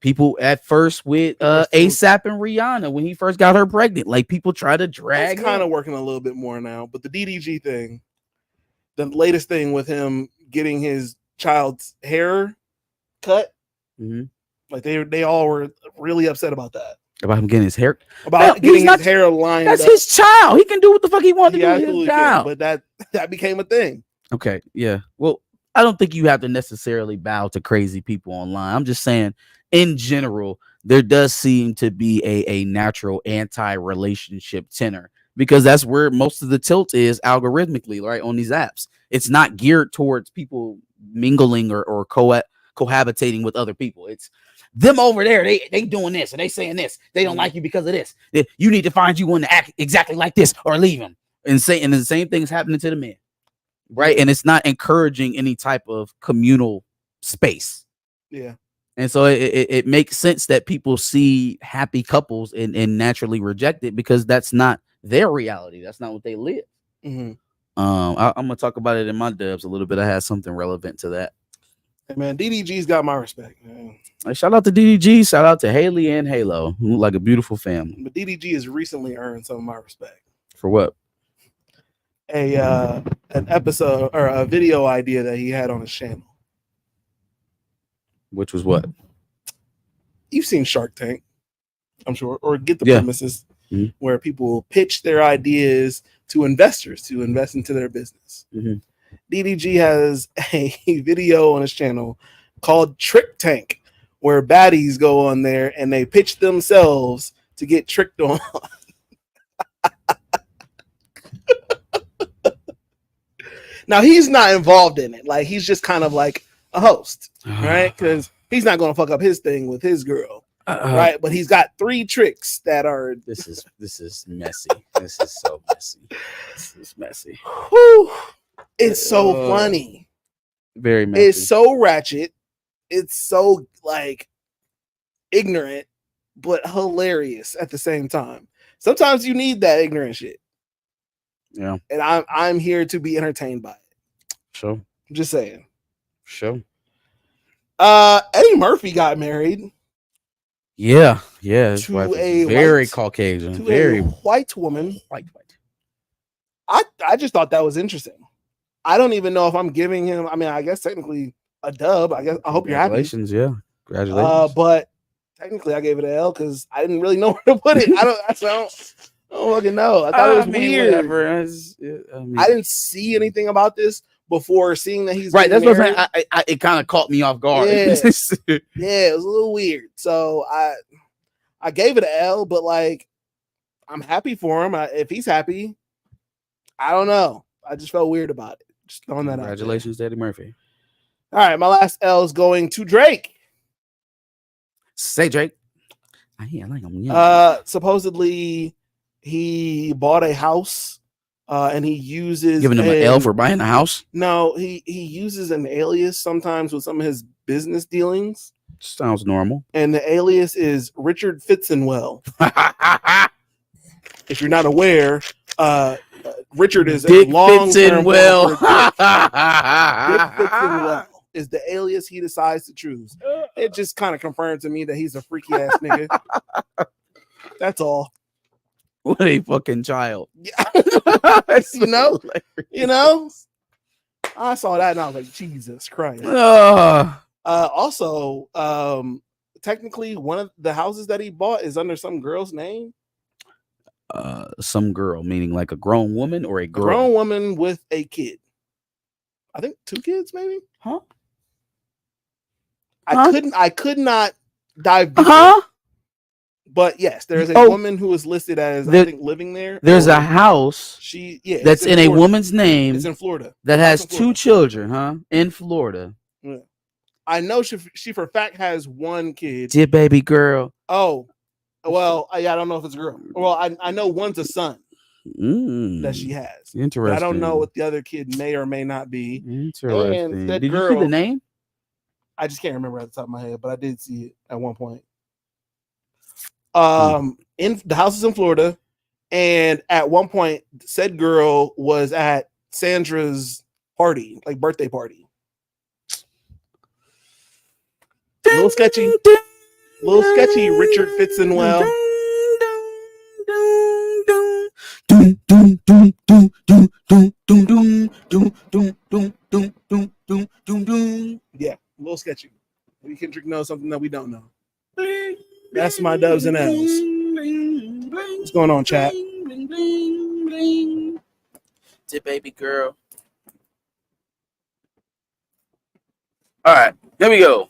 People at first with ASAP and Rihanna when he first got her pregnant. Like people try to drag. It's kind of working a little bit more now, but the DDG thing, the latest thing with him getting his child's hair cut, like they all were really upset about that. About him getting his hair, about getting his hair lined. That's up. his child. He can do what the fuck he wants to do with his child. But that became a thing. Okay, yeah. Well, I don't think you have to necessarily bow to crazy people online. I'm just saying, in general, there does seem to be a natural anti-relationship tenor because that's where most of the tilt is algorithmically, right? On these apps, it's not geared towards people mingling or cohabitating with other people. It's them over there. They doing this and they saying this. They don't like you because of this. You need to find you one to act exactly like this or leave him. And the same thing is happening to the men. Right. And it's not encouraging any type of communal space. Yeah. And so it makes sense that people see happy couples and naturally reject it because that's not their reality. That's not what they live. Mm-hmm. I'm gonna talk about it in my dubs a little bit. I had something relevant to that. Hey man, DDG's got my respect, man. Shout out to DDG. Shout out to Haley and Halo, who look like a beautiful family. But DDG has recently earned some of my respect. For what? An episode or a video idea that he had on his channel. Which was what? You've seen Shark Tank, I'm sure, or get the premises where people pitch their ideas to investors to invest into their business. DDG has a video on his channel called Trick Tank, where baddies go on there and they pitch themselves to get tricked on. Now he's not involved in it. Like he's just kind of like a host, right? Because he's not going to fuck up his thing with his girl, right? But he's got 3 tricks that are. This is messy. This is so messy. This is messy. Whew. It's so funny. Very messy. It's so ratchet. It's so like ignorant, but hilarious at the same time. Sometimes you need that ignorant shit. Yeah. And I'm here to be entertained by it. Sure. I'm just saying. Sure. Eddie Murphy got married. Yeah. His to wife is a very white, Caucasian. to Very a white woman. white. I just thought that was interesting. I don't even know if I'm giving him, I mean, I guess technically a dub. I hope you're happy. Congratulations, yeah. Congratulations. But technically I gave it an L because I didn't really know where to put it. I don't fucking know. I thought it was weird. I didn't see anything about this before seeing that he's right. That's married. what I'm saying. It kind of caught me off guard. Yeah. Yeah, it was a little weird. So I gave it an L, but like I'm happy for him. If he's happy, I don't know. I just felt weird about it. Just throwing that out. Congratulations, Eddie Murphy. All right, my last L is going to Drake. Say Drake. I like him. Yeah. Supposedly he bought a house and he uses Giving him an L for buying a house. No, he uses an alias sometimes with some of his business dealings. Sounds normal. And the alias is Richard Fitzenwell. If you're not aware, Richard is Dick a long-term Fitzenwell. Dick Fitzenwell is the alias he decides to choose. It just kind of confirmed to me that he's a freaky ass nigga. That's all. What a fucking child. Yeah. you know, I saw that and I was like, Jesus Christ. Also, technically one of the houses that he bought is under some girl's name. some girl, meaning like a grown woman or a A girl? grown woman with a kid. I think 2 kids, maybe. Huh? I could not dive deeper. Huh? But yes, there is a Oh. woman who is listed as There- I think living there. There's a or house it's that's in a Florida. woman's name It's in Florida. that House has in 2 Florida. children, huh? In Florida. Yeah. I know she for a fact has 1 kid. Dear baby girl. Oh, well, I don't know if it's a girl. Well, I know one's a son that she has. Interesting. But I don't know what the other kid may or may not be. Interesting. that Did you see girl- the name? I just can't remember at the top of my head, but I did see it at one point. Hmm. In the house is in Florida, and at one point, said girl was at Sandra's party, like birthday party. Little sketchy. Little sketchy. Richard fits in well. Yeah, a little sketchy. Maybe Kendrick knows something that we don't know. That's my dubs and L's. What's going on, chat? Dear baby girl. All right, here we go.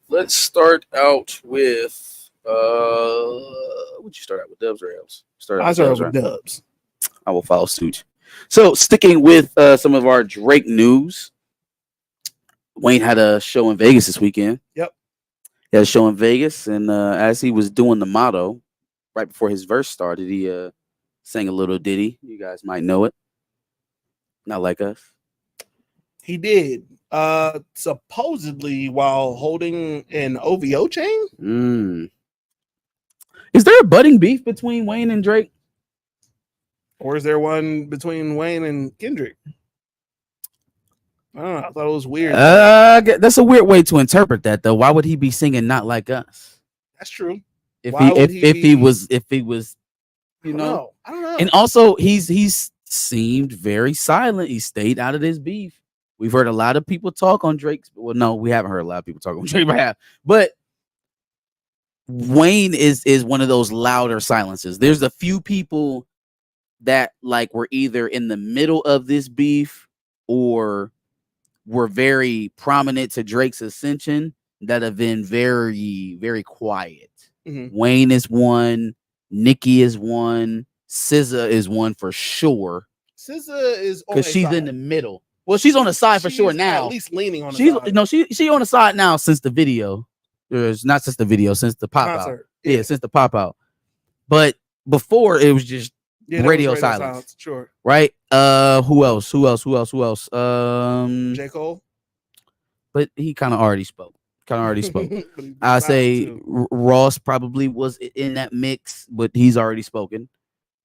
Let's start out with what you start out with, dubs or L's? I started with dubs. I will follow suit. So, sticking with some of our Drake news, Wayne had a show in Vegas this weekend. Yep. He had a show in Vegas, and as he was doing the motto, right before his verse started, he sang a little ditty. You guys might know it. Not Like Us. He did. Supposedly while holding an OVO chain. Is there a budding beef between Wayne and Drake? Or is there one between Wayne and Kendrick? I don't know. I thought it was weird. That's a weird way to interpret that, though. Why would he be singing "Not Like Us"? That's true. If Why would he was, you know. I don't know. And also, he's seemed very silent. He stayed out of this beef. We've heard a lot of people talk on Drake's. Well, no, we haven't heard a lot of people talk on Drake's behalf. But Wayne is one of those louder silences. There's a few people that like were either in the middle of this beef or were very prominent to Drake's ascension that have been very, very quiet. Mhm. Wayne is one. Nicki is one. SZA is one for sure. SZA is Because she's in the middle. Well, she's on the side for sure now. At least leaning on the She's side. no, she on the side now since the video. Not since the video, since the pop out. Concert. Yeah, since the pop out. But before it was just Yeah, that was radio silence. Sure. right. Who else? J. Cole. But he kind of already spoke. But he's I silent say too. Ross probably was in that mix, but he's already spoken.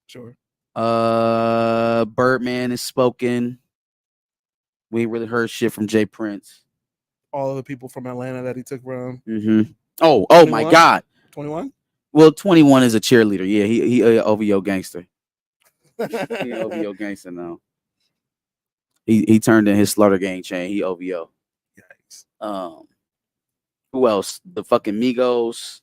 Sure. Birdman is spoken. We ain't really heard shit from Jay Prince. All of the people from Atlanta that he took from Oh my 21? God. 21. Well, 21 is a cheerleader. Yeah, he OVO gangster. He OVO gangster now. He turned in his Slaughter Gang chain. He OVO. Yikes. Who else? The fucking Migos,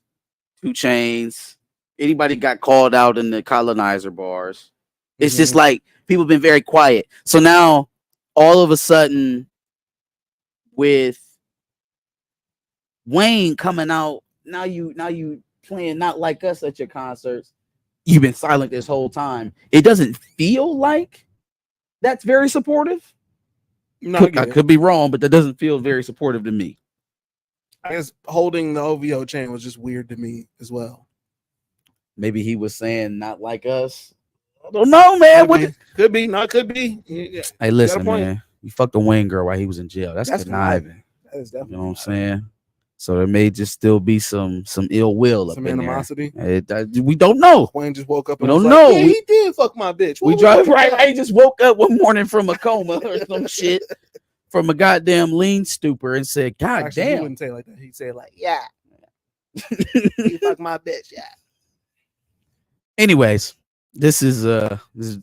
2 Chainz. Anybody got called out in the colonizer bars? It's just like people been very quiet. So now, all of a sudden, with Wayne coming out, now you playing Not Like Us at your concerts. You've been silent this whole time. It doesn't feel like that's very supportive. No, I could be wrong, but that doesn't feel very supportive to me. I guess holding the OVO chain was just weird to me as well. Maybe he was saying Not Like Us. I don't know, man. Could be. No, it could be. Yeah, Hey, listen, point. man. You fucked a Wayne girl while he was in jail. That's conniving. That is You definitely know what I'm saying? So there may just still be some ill will up some in animosity. there. We don't know. Wayne just woke up. We And don't was know. Like, yeah, he did fuck my bitch. We drive right. He just woke up one morning from a coma or some shit from a goddamn lean stupor and said, "God Actually, he damn." wouldn't say it like that. He'd say it like, "Yeah, he fucked my bitch." Yeah. Anyways, this is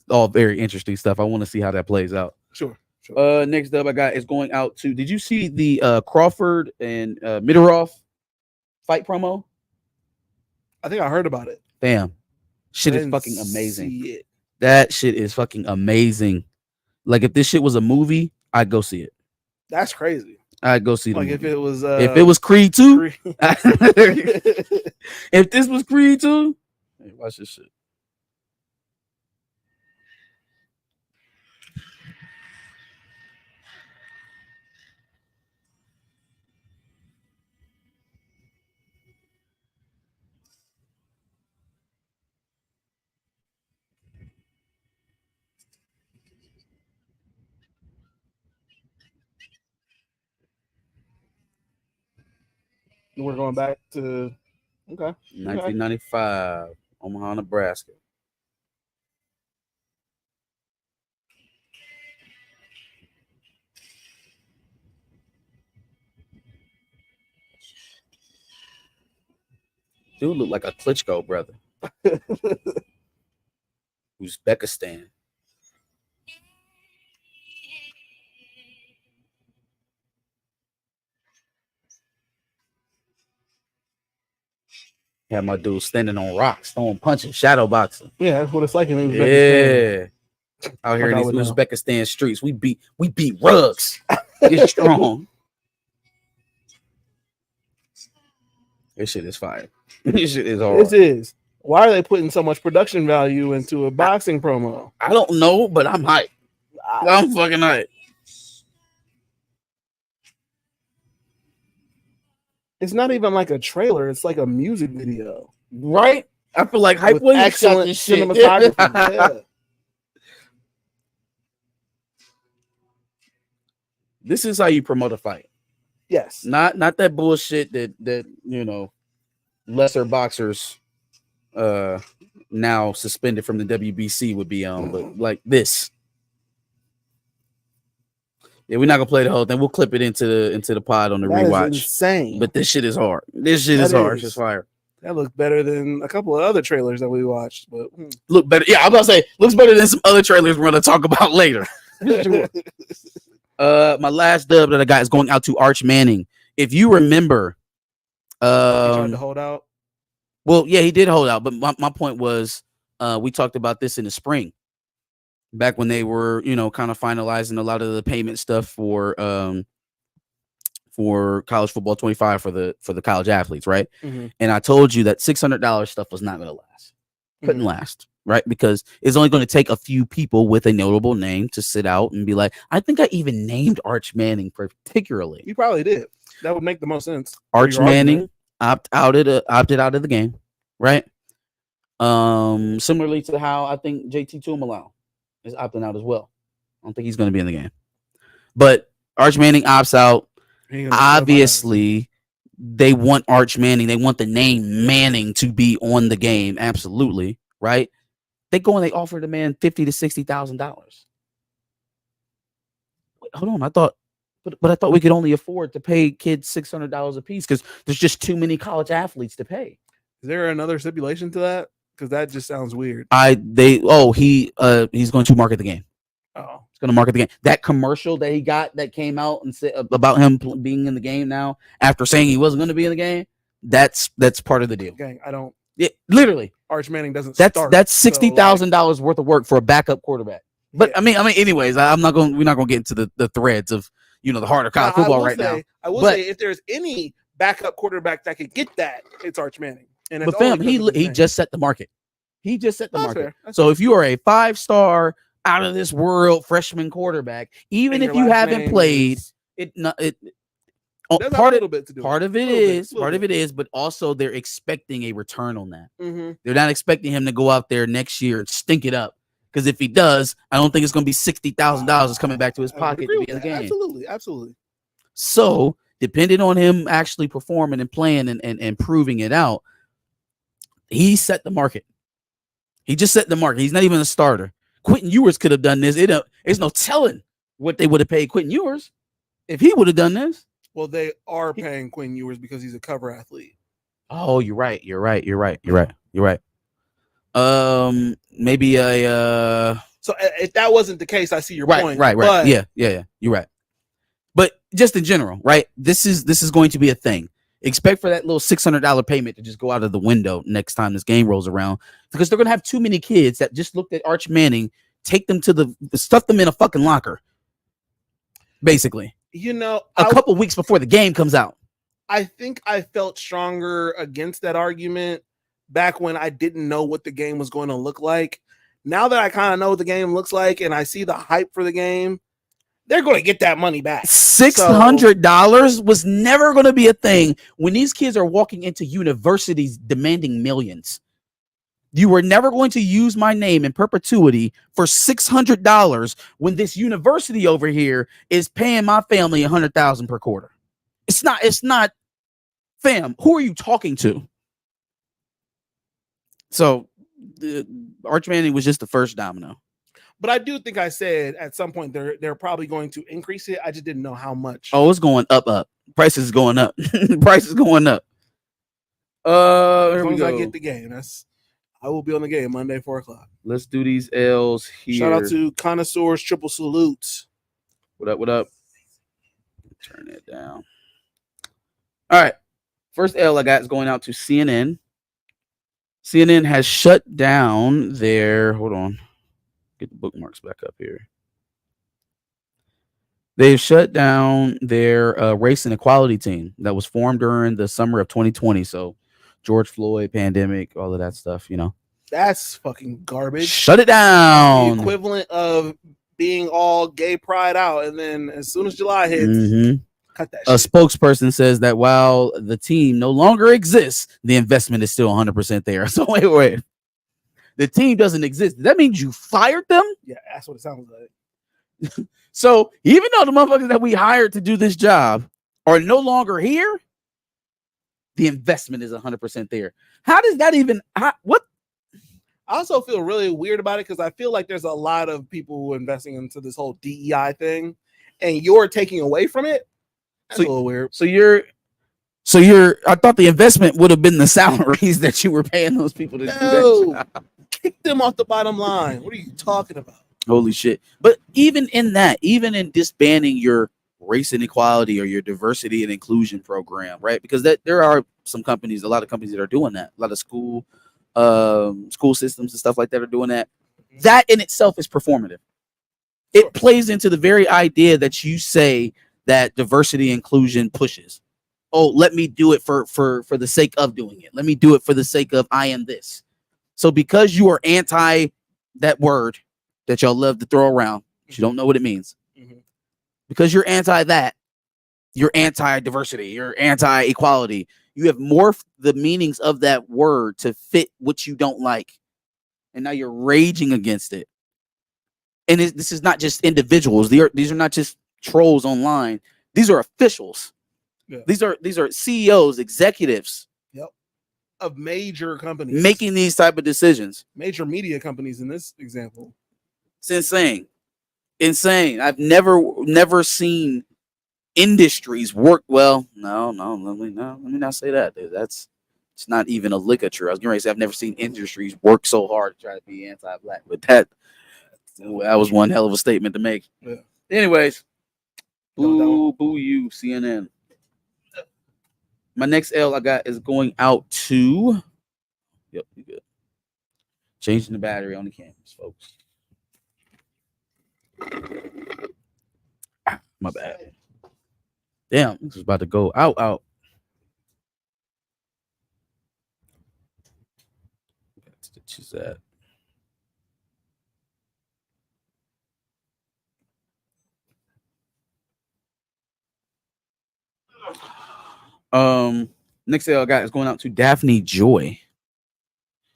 all very interesting stuff. I want to see how that plays out. Sure. Next up I got is going out to. Did you see the Crawford and Middleroff fight promo? I think I heard about it. Damn. Shit is Didn't fucking amazing. see it. That shit is fucking amazing. Like if this shit was a movie, I'd go see it. That's crazy. I'd go see the Like movie. if it was Creed 2, Creed. if this was Creed 2, hey, watch this shit. We're going back to 1995, Omaha, Nebraska. Dude look like a Klitschko brother. Uzbekistan. Had my dude standing on rocks, throwing punches, shadow boxing. Yeah, that's what it's like in Uzbekistan. Yeah. Out here in I these would know. Uzbekistan streets, we beat rugs. Get strong. This shit is fire. This shit is hard. This is. Why are they putting so much production value into a boxing promo? I don't know, but I'm hyped. I'm fucking hyped. It's not even like a trailer. It's like a music video. Right? I feel like Hype With Williams shot excellent this shit. cinematography. Yeah. This is how you promote a fight. Yes. Not that bullshit that you know lesser boxers now suspended from the WBC would be on, but like this. Yeah, we're not gonna play the whole thing. We'll clip it into the pod on the That is rewatch. insane. But this shit is hard. This shit is That hard. is. It's just fire. That looked better than a couple of other trailers that we watched. But Look better. Yeah, I'm about to say looks better than some other trailers we're gonna talk about later. My last dub that I got is going out to Arch Manning. If you remember, he tried to hold out. well, yeah, he did hold out, but my point was, we talked about this in the spring, back when they were, you know, kind of finalizing a lot of the payment stuff for college football 25 for the college athletes, right? Mm-hmm. And I told you that $600 stuff was not going to last, couldn't last, right? Because it's only going to take a few people with a notable name to sit out and be like, I think I even named Arch Manning particularly. You probably did. That would make the most sense. Arch Manning opted out of the game, right? Similarly to how I think JT Tuimoloau is opting out as well. I don't think he's going to be in the game, but Arch Manning opts out. Obviously, they want Arch Manning. They want the name Manning to be on the game. Absolutely, right? They go and they offer the man $50,000 to $60,000. Hold on, I thought we could only afford to pay kids $600 a piece because there's just too many college athletes to pay. Is there another stipulation to that? Because that just sounds weird. He's going to market the game. Oh, He's going to market the game. That commercial that he got that came out and said about him being in the game now after saying he wasn't going to be in the game. That's part of the deal. gang, I don't. Yeah, literally. Arch Manning doesn't. That's $60,000 $60,000 worth of work for a backup quarterback. But yeah. I mean, anyways, we're not going to get into the threads of, you know, the harder college football right now. I will say if there's any backup quarterback that could get that, it's Arch Manning. And but fam, he just set the market. He just set the market. So if you are a 5-star out of this world freshman quarterback, even if you haven't played, part of it is, but also they're expecting a return on that. Mm-hmm. They're not expecting him to go out there next year and stink it up. Because if he does, I don't think it's going to be $60,000 coming back to his pocket to be in the game. Absolutely. So, depending on him actually performing and playing and proving it out, he set the market. He just set the market. He's not even a starter. Quentin Ewers could have done this. There's no telling what they would have paid Quentin Ewers if he would have done this. Well, they are paying Quentin Ewers because he's a cover athlete. Oh, you're right. Maybe So if that wasn't the case, I see your point. Right. But, yeah. You're right. But just in general, right? This is going to be a thing. Expect for that little $600 payment to just go out of the window next time this game rolls around, because they're gonna have too many kids that just looked at Arch Manning, take them to stuff them in a fucking locker, basically. You know, a couple weeks before the game comes out. I think I felt stronger against that argument back when I didn't know what the game was going to look like. Now that I kind of know what the game looks like and I see the hype for the game, they're going to get that money back. $600 was never going to be a thing when these kids are walking into universities demanding millions. You were never going to use my name in perpetuity for $600 when this university over here is paying my family $100,000 per quarter. It's not, fam. Who are you talking to? So, Arch Manning was just the first domino. But I do think I said at some point they're probably going to increase it. I just didn't know how much. Oh, it's going up. Price is going up. Price is going up. As long as I get the game, I will be on the game Monday, 4:00. Let's do these L's here. Shout out to Connoisseurs Triple Salutes. What up? What up? Turn it down. All right. First L I got is going out to CNN. CNN has shut down their. Hold on. Get the bookmarks back up here. They've shut down their race and equality team that was formed during the summer of 2020. So George Floyd, pandemic, all of that stuff, you know. That's fucking garbage. Shut it down. The equivalent of being all gay pride out, and then as soon as July hits, cut that shit. A spokesperson says that while the team no longer exists, the investment is still 100% there. So wait. The team doesn't exist. That means you fired them? Yeah, that's what it sounds like. So even though the motherfuckers that we hired to do this job are no longer here, the investment is 100% there. How does that even? What? I also feel really weird about it because I feel like there's a lot of people who are investing into this whole DEI thing, and you're taking away from it. That's a little weird. So you're. I thought the investment would have been the salaries that you were paying those people to do that job. Kick them off the bottom line. What are you talking about? Holy shit. But even in disbanding your race and equality or your diversity and inclusion program, right? Because there are a lot of companies that are doing that. A lot of school systems and stuff like that are doing that. That in itself is performative. It plays into the very idea that you say that diversity inclusion pushes. Oh, let me do it for the sake of doing it. Let me do it for the sake of I am this. So because you are anti that word that y'all love to throw around, you don't know what it means. Because you're anti that, you're anti-diversity, you're anti-equality. You have morphed the meanings of that word to fit what you don't like. And now you're raging against it. And this is not just individuals. These are not just trolls online. These are officials. Yeah. These are CEOs, executives. Of major companies making these type of decisions. Major media companies in this example. It's insane. I've never seen industries work well. No, let me not say that, dude. It's not even a ligature. I was getting ready to say I've never seen industries work so hard to try to be anti-black, but that was one hell of a statement to make. Yeah. Anyways, boo you, CNN. My next L I got is going out to. Yep, you good. Changing the battery on the cameras, folks. My bad. Damn, this was about to go out. Stitches that. Next L I got is going out to Daphne Joy.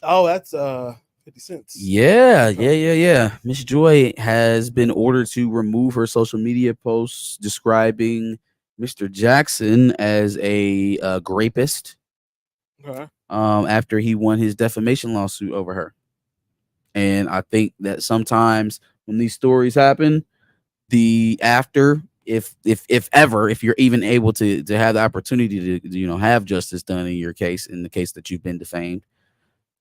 Oh, that's 50 cents. Yeah. Miss Joy has been ordered to remove her social media posts describing Mr. Jackson as a rapist. After he won his defamation lawsuit over her. And I think that sometimes when these stories happen, if you're even able to have the opportunity to have justice done in your case, in the case that you've been defamed,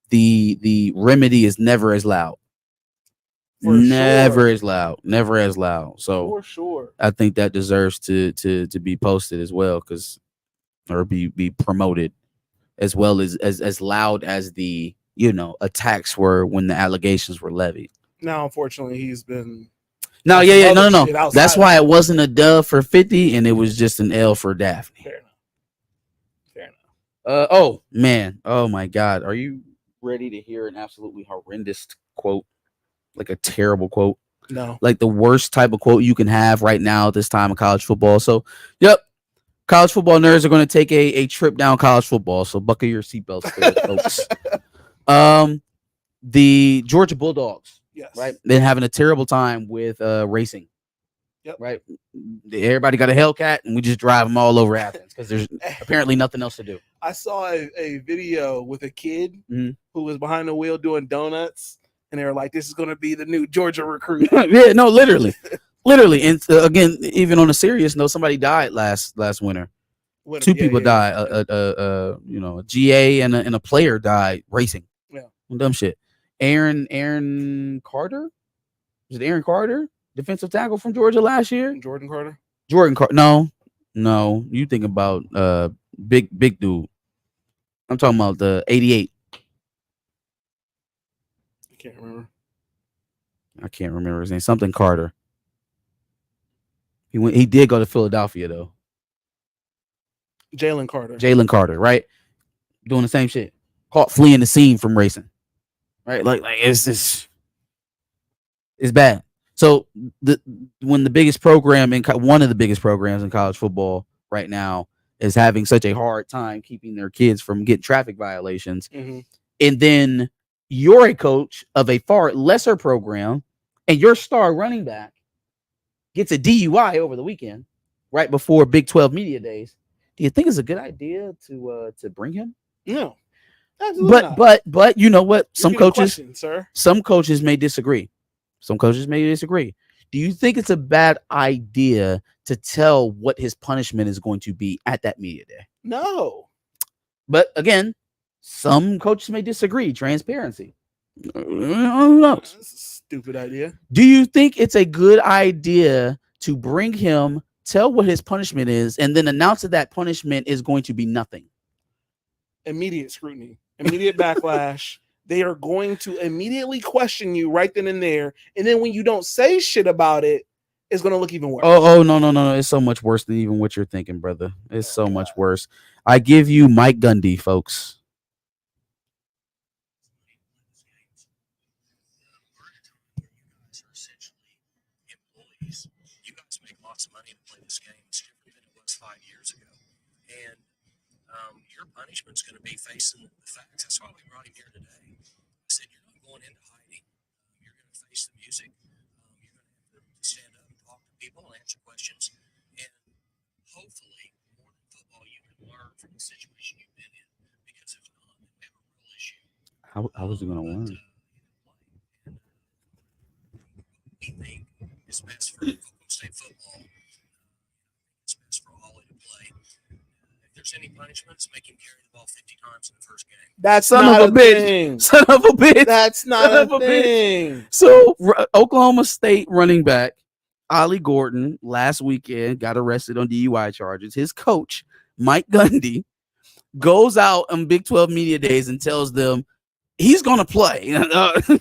the remedy is never as loud. Never as loud. So for sure, I think that deserves to be posted as well, because or be promoted, as well as loud as the attacks were when the allegations were levied. Now, unfortunately, he's been. No, That's yeah, some no, other no, shit no. outside That's of why that. it wasn't a dub for 50, and it was just an L for Daphne. Fair enough. Fair enough. Oh man, oh my God, are you ready to hear an absolutely horrendous quote, like a terrible quote, No. like the worst type of quote you can have right now at this time of college football? So, yep, college football nerds are going to take a trip down college football. So buckle your seatbelts, folks. The Georgia Bulldogs, Yes. right? They're having a terrible time with racing. Yep. Right. Everybody got a Hellcat, and we just drive them all over Athens because there's apparently nothing else to do. I saw a video with a kid Mhm. who was behind the wheel doing donuts, and they were like, "This is going to be the new Georgia recruit." Yeah, no, literally. And again, even on a serious note, somebody died last winter. Two people died. A GA and a player died racing. Yeah. Dumb shit. Aaron Carter? Was it Aaron Carter? Defensive tackle from Georgia last year? Jordan Carter? Jordan Carter. No. You think about big dude. I'm talking about the 88. I can't remember. I can't remember his name. Something Carter. He did go to Philadelphia though. Jalen Carter. Jalen Carter, right? Doing the same shit. Caught fleeing the scene from racing. Right? Like it's bad. So when the biggest program one of the biggest programs in college football right now is having such a hard time keeping their kids from getting traffic violations, and then you're a coach of a far lesser program, and your star running back gets a DUI over the weekend, right before Big 12 media days. Do you think it's a good idea to bring him? No, absolutely not. But you know what? Some coaches may disagree. Some coaches may disagree. Do you think it's a bad idea to tell what his punishment is going to be at that media day? No. But again, some coaches may disagree. Transparency. Who knows? That's a stupid idea. Do you think it's a good idea to bring him, tell what his punishment is, and then announce that punishment is going to be nothing? Immediate scrutiny, immediate backlash. They are going to immediately question you right then and there. And then when you don't say shit about it, it's going to look even worse. Oh, no. It's so much worse than even what you're thinking, brother. It's so much worse. I give you Mike Gundy, folks. You guys make lots of money to play this game. It's different than it was 5 years ago. And your punishment's going to be facing the facts. That's why we brought him here today. I said, you're not going into hiding. You're going to face the music. You're going to have to stand up and talk to people and answer questions. And hopefully, more than football, you can learn from the situation you've been in. Because if not, we have a real issue. How was he going to learn? We think it's best for Oklahoma State football. It's best for Ollie to play. If there's any punishments, make him carry the ball 50 times in the first game. That's Son not of a bitch. thing. Son of a bitch. That's not Son of a a bitch. thing. So Oklahoma State running back Ollie Gordon last weekend got arrested on DUI charges. His coach, Mike Gundy, goes out on Big 12 media days and tells them he's going to play.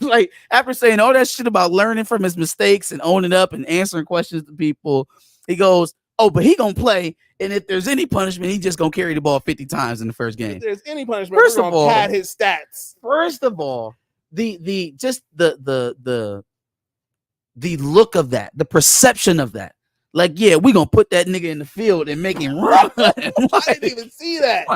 Like after saying all that shit about learning from his mistakes and owning up and answering questions to people, he goes, oh, but he going to play. And if there's any punishment, he just going to carry the ball 50 times in the first game. If there's any punishment, First we're of gonna all, pad his stats. First of all, the look of that, the perception of that. Like, yeah, we're going to put that nigga in the field and make him run. I didn't even see that.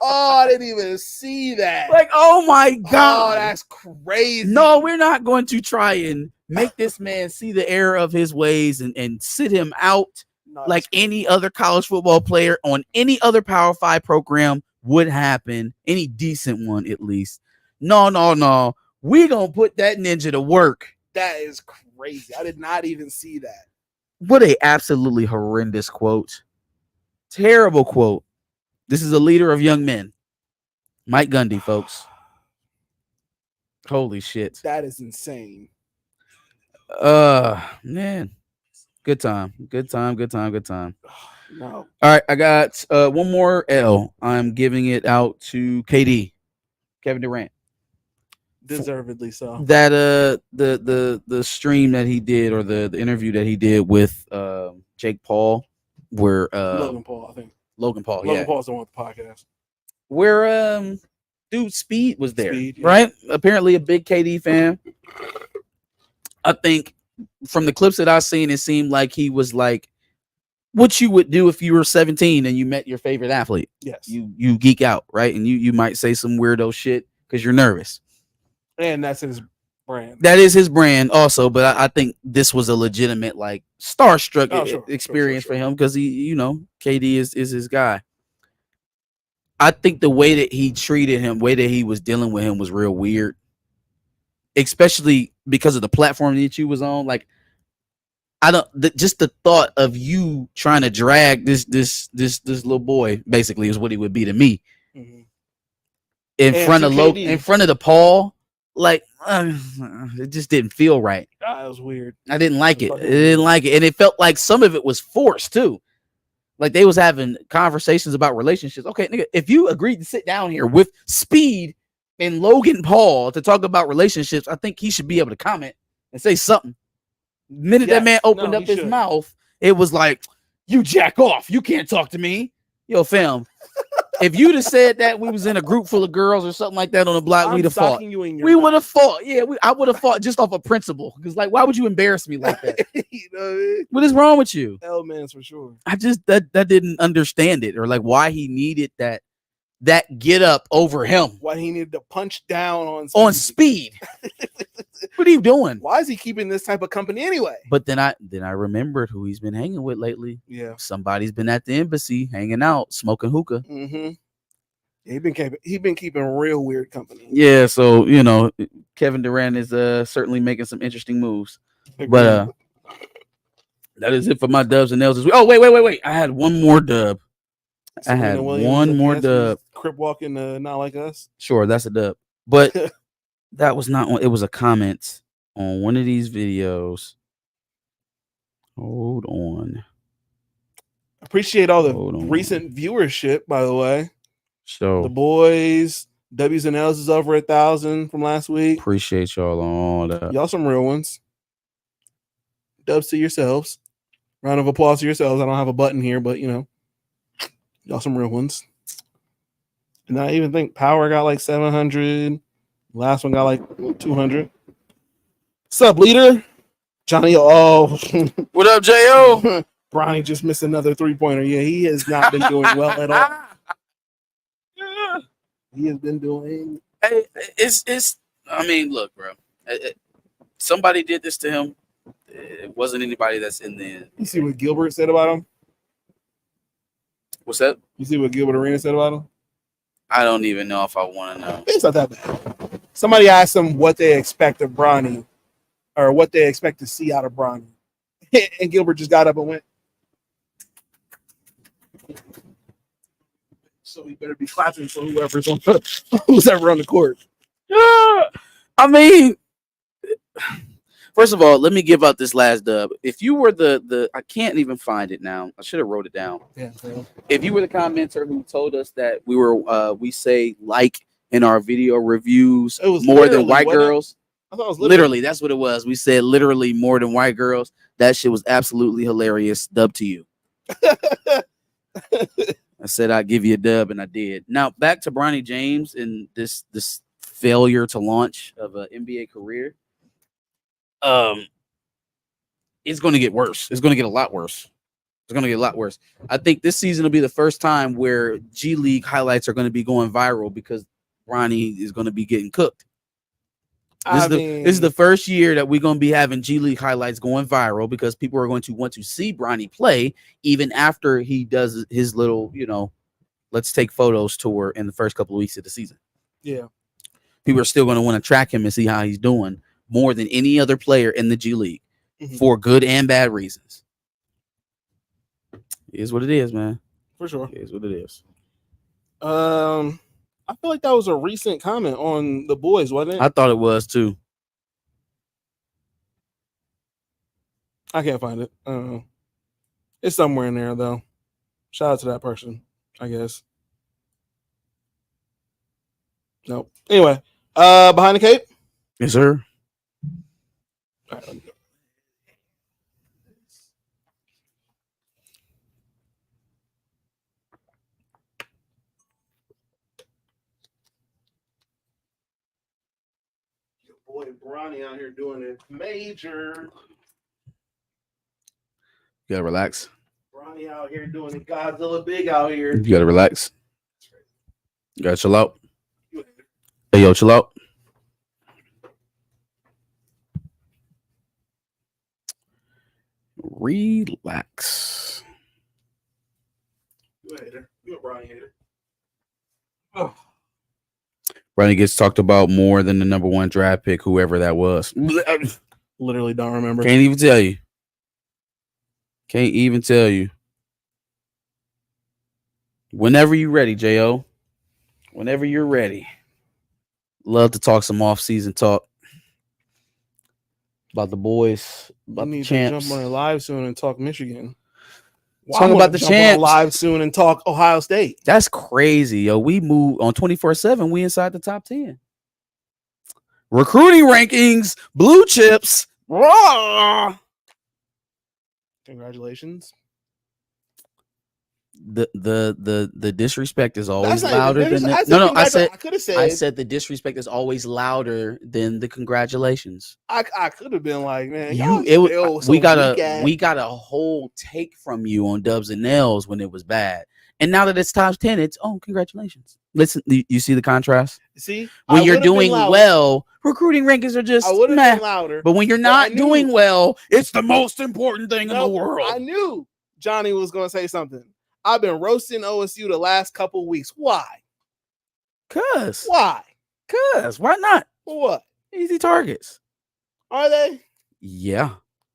I didn't even see that. Like, oh my God. Oh, that's crazy. No, we're not going to try and make this man see the error of his ways and sit him out like any other college football player on any other Power 5 program would happen. Any decent one, at least. No. We're going to put that ninja to work. That is crazy. I did not even see that. What a absolutely horrendous quote. Terrible quote. This is a leader of young men. Mike Gundy, folks. Holy shit. That is insane. Man. Good time. No. All right, I got one more L. I'm giving it out to KD, Kevin Durant. Deservedly so. That the stream that he did, or the interview that he did with Jake Paul, where Logan Paul, I think. Logan Paul, Logan yeah, Paul's the one with the podcast. where dude Speed was there, Speed, yeah. right? Apparently a big KD fan. I think from the clips that I've seen, it seemed like he was like what you would do if you were 17 and you met your favorite athlete. Yes. You geek out, right? And you might say some weirdo shit because you're nervous. And that's his brand. That is his brand also, but I think this was a legitimate like starstruck experience for him because he, you know, KD is his guy. I think the way that he treated him, way that he was dealing with him was real weird, especially because of the platform that you was on. Like, just the thought of you trying to drag this little boy, basically, is what he would be to me, in front of in front of the Paul. Like, it just didn't feel right. That was weird. I didn't like it. I didn't like it, and it felt like some of it was forced too. Like they was having conversations about relationships. Okay, nigga, if you agreed to sit down here with Speed and Logan Paul to talk about relationships, I think he should be able to comment and say something. The minute that man opened up his mouth, it was like, you jack off. You can't talk to me. Yo, fam. If you'd have said that we was in a group full of girls or something like that on the block, we'd have fought. We would have fought. Yeah, I would have fought just off of principle. Because, like, why would you embarrass me like that? You know what I mean? What is wrong with you? L-Mans for sure. I just that didn't understand it, or like why he needed that get up over him. Why he needed to punch down on Speed. What are you doing? Why is he keeping this type of company anyway? But then I remembered who he's been hanging with lately. Yeah, somebody's been at the embassy hanging out, smoking hookah. Mm-hmm. He been keeping real weird company. Yeah, so you know, Kevin Durant is certainly making some interesting moves. But that is it for my dubs and L's. Oh wait! I had one more dub. I had one more dub. Crip walking, not like us. Sure, that's a dub, but that was not one. It was a comment on one of these videos. Hold on. Appreciate all the recent viewership, by the way. So the boys, W's and L's is over 1,000 from last week. Appreciate y'all on all that. Y'all some real ones. Dubs to yourselves. Round of applause to yourselves. I don't have a button here, but you know, y'all some real ones. And I even think Power got like 700. Last one got like 200. What's up, leader? Johnny, oh. What up, J.O.? Bronny just missed another 3-pointer. Yeah, he has not been doing well at all. He has been doing. Hey, it's. I mean, look, bro. Somebody did this to him. It wasn't anybody that's in the. You see what Gilbert said about him? What's that? You see what Gilbert Arenas said about him? I don't even know if I want to know. It's not that bad. Somebody asked him what they expect of Bronny, or what they expect to see out of Bronny, and Gilbert just got up and went. So he better be clapping for whoever's on who's ever on the court. Yeah, I mean, first of all, let me give out this last dub. If you were the I can't even find it now. I should have wrote it down. Yeah. If you were the commenter who told us that we were we say like in our video reviews more than white girls. I thought it was literally that's what it was. We said literally more than white girls. That shit was absolutely hilarious. Dub to you. I said I'd give you a dub, and I did. Now back to Bronny James and this failure to launch of an NBA career. It's going to get worse. It's going to get a lot worse. It's going to get a lot worse. I think this season will be the first time where G League highlights are going to be going viral because Bronny is going to be getting cooked. This is the first year that we're going to be having G League highlights going viral because people are going to want to see Bronny play even after he does his little, you know, let's take photos tour in the first couple of weeks of the season. Yeah. People are still going to want to track him and see how he's doing more than any other player in the G League for good and bad reasons. It is what it is, man. For sure. It is what it is. I feel like that was a recent comment on the boys, wasn't it? I thought it was too. I can't find it. I don't know. It's somewhere in there though. Shout out to that person, I guess. Nope. Anyway, behind the cape. Yes, sir. All right, let me go. Your boy Bronny out here doing it major. You gotta relax. Bronny out here doing it Godzilla big out here. You gotta relax. You gotta chill out. Hey, yo, chill out. Relax. You a hater. You a Bronny hater. Ronnie gets talked about more than the number one draft pick, whoever that was. Literally don't remember. Can't even tell you. Can't even tell you. Whenever you're ready, J.O. Whenever you're ready. Love to talk some off-season talk about the boys, about We the need champs. to jump on it live soon and talk Michigan. Talk I'm about gonna the jump on it champs. live soon and talk Ohio State. That's crazy, yo. We move on 24/7. We inside the top 10. Recruiting rankings, blue chips. Raw. Congratulations. The disrespect is always That's not even louder than business. the, no. I could have said I said the disrespect is always louder than the congratulations. I could have been like, man, We got a whole take from you on Dubs and Nails when it was bad, and now that it's top 10, it's congratulations. Listen, you see the contrast. See, When you're doing well, recruiting rankings are just I would have meh. been louder. But when you're not doing well, it's the most important thing in the world. I knew Johnny was going to say something. I've been roasting OSU the last couple weeks. Why? Why not? What? Easy targets. Are they? Yeah.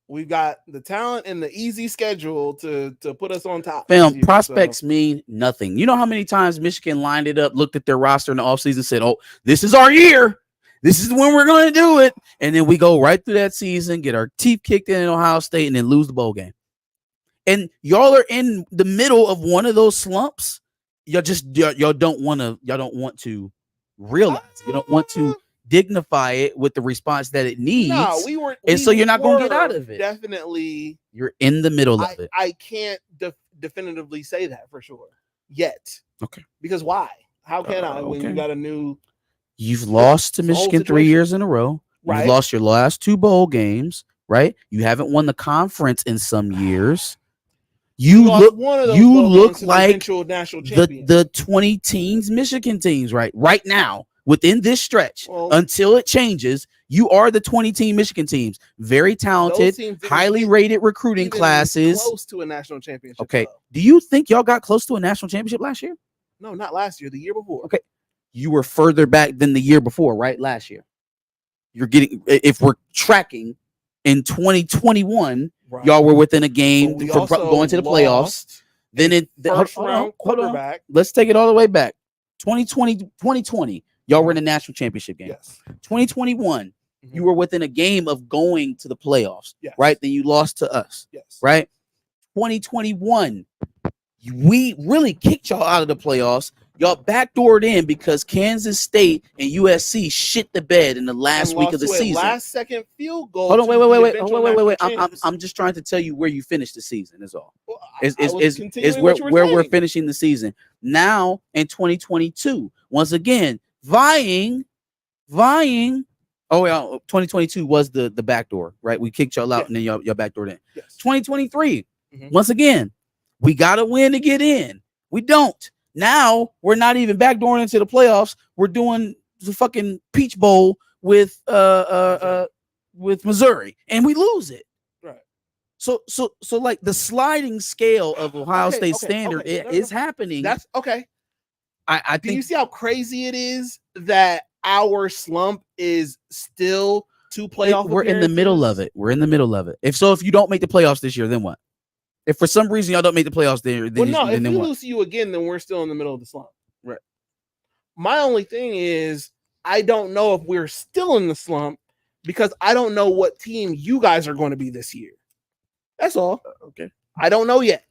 We've got the talent and the easy schedule to put us on top. Fam, prospects mean nothing. You know how many times Michigan lined it up, looked at their roster in the offseason, said, oh, this is our year. This is when we're going to do it. And then we go right through that season, get our teeth kicked in Ohio State, and then lose the bowl game. And y'all are in the middle of one of those slumps. Y'all don't want to realize. You don't want to dignify it with the response that it needs. No, so you're not going to get out of it. Definitely. You're in the middle of it. I can't definitively say that for sure yet. Okay. Because why? How can I when you got a new... You've lost to Michigan 3 years in a row. Right. You've lost your last 2 bowl games, right? You haven't won the conference in some years. You look like the 20 teams Michigan teams right now within this stretch until it changes. You are the 20 team Michigan teams, very talented, highly rated recruiting classes. Close to a national championship. Okay. Though. Do you think y'all got close to a national championship last year? No, not last year, the year before. Okay. You were further back than the year before, right? Last year. You're getting, if we're tracking in 2021, y'all were within a game from going to the playoffs. Then hold on. Let's take it all the way back. 2020, y'all were in a national championship game. Yes. 2021, you were within a game of going to the playoffs. Yes. Right? Then you lost to us. Yes. Right? 2021, we really kicked y'all out of the playoffs. Y'all backdoored in because Kansas State and USC shit the bed in the last week of the season. Last second field goal. Hold on, wait. I'm just trying to tell you where you finished the season. Is all. Well, is where we're finishing the season now in 2022. Once again, vying. Oh yeah, 2022 was the backdoor, right? We kicked y'all out and then y'all backdoored in. Yes. 2023. Once again, we got to win to get in. We don't. Now we're not even backdooring into the playoffs. We're doing the fucking Peach Bowl with Missouri, and we lose it. Right. So like the sliding scale of Ohio State standard is happening. That's okay. I think. Do you see how crazy it is that our slump is still 2 playoff? We're in the middle of it. If you don't make the playoffs this year, then what? If for some reason y'all don't make the playoffs there, if we lose to you again, then we're still in the middle of the slump. Right. My only thing is I don't know if we're still in the slump because I don't know what team you guys are going to be this year. That's all. Okay. I don't know yet.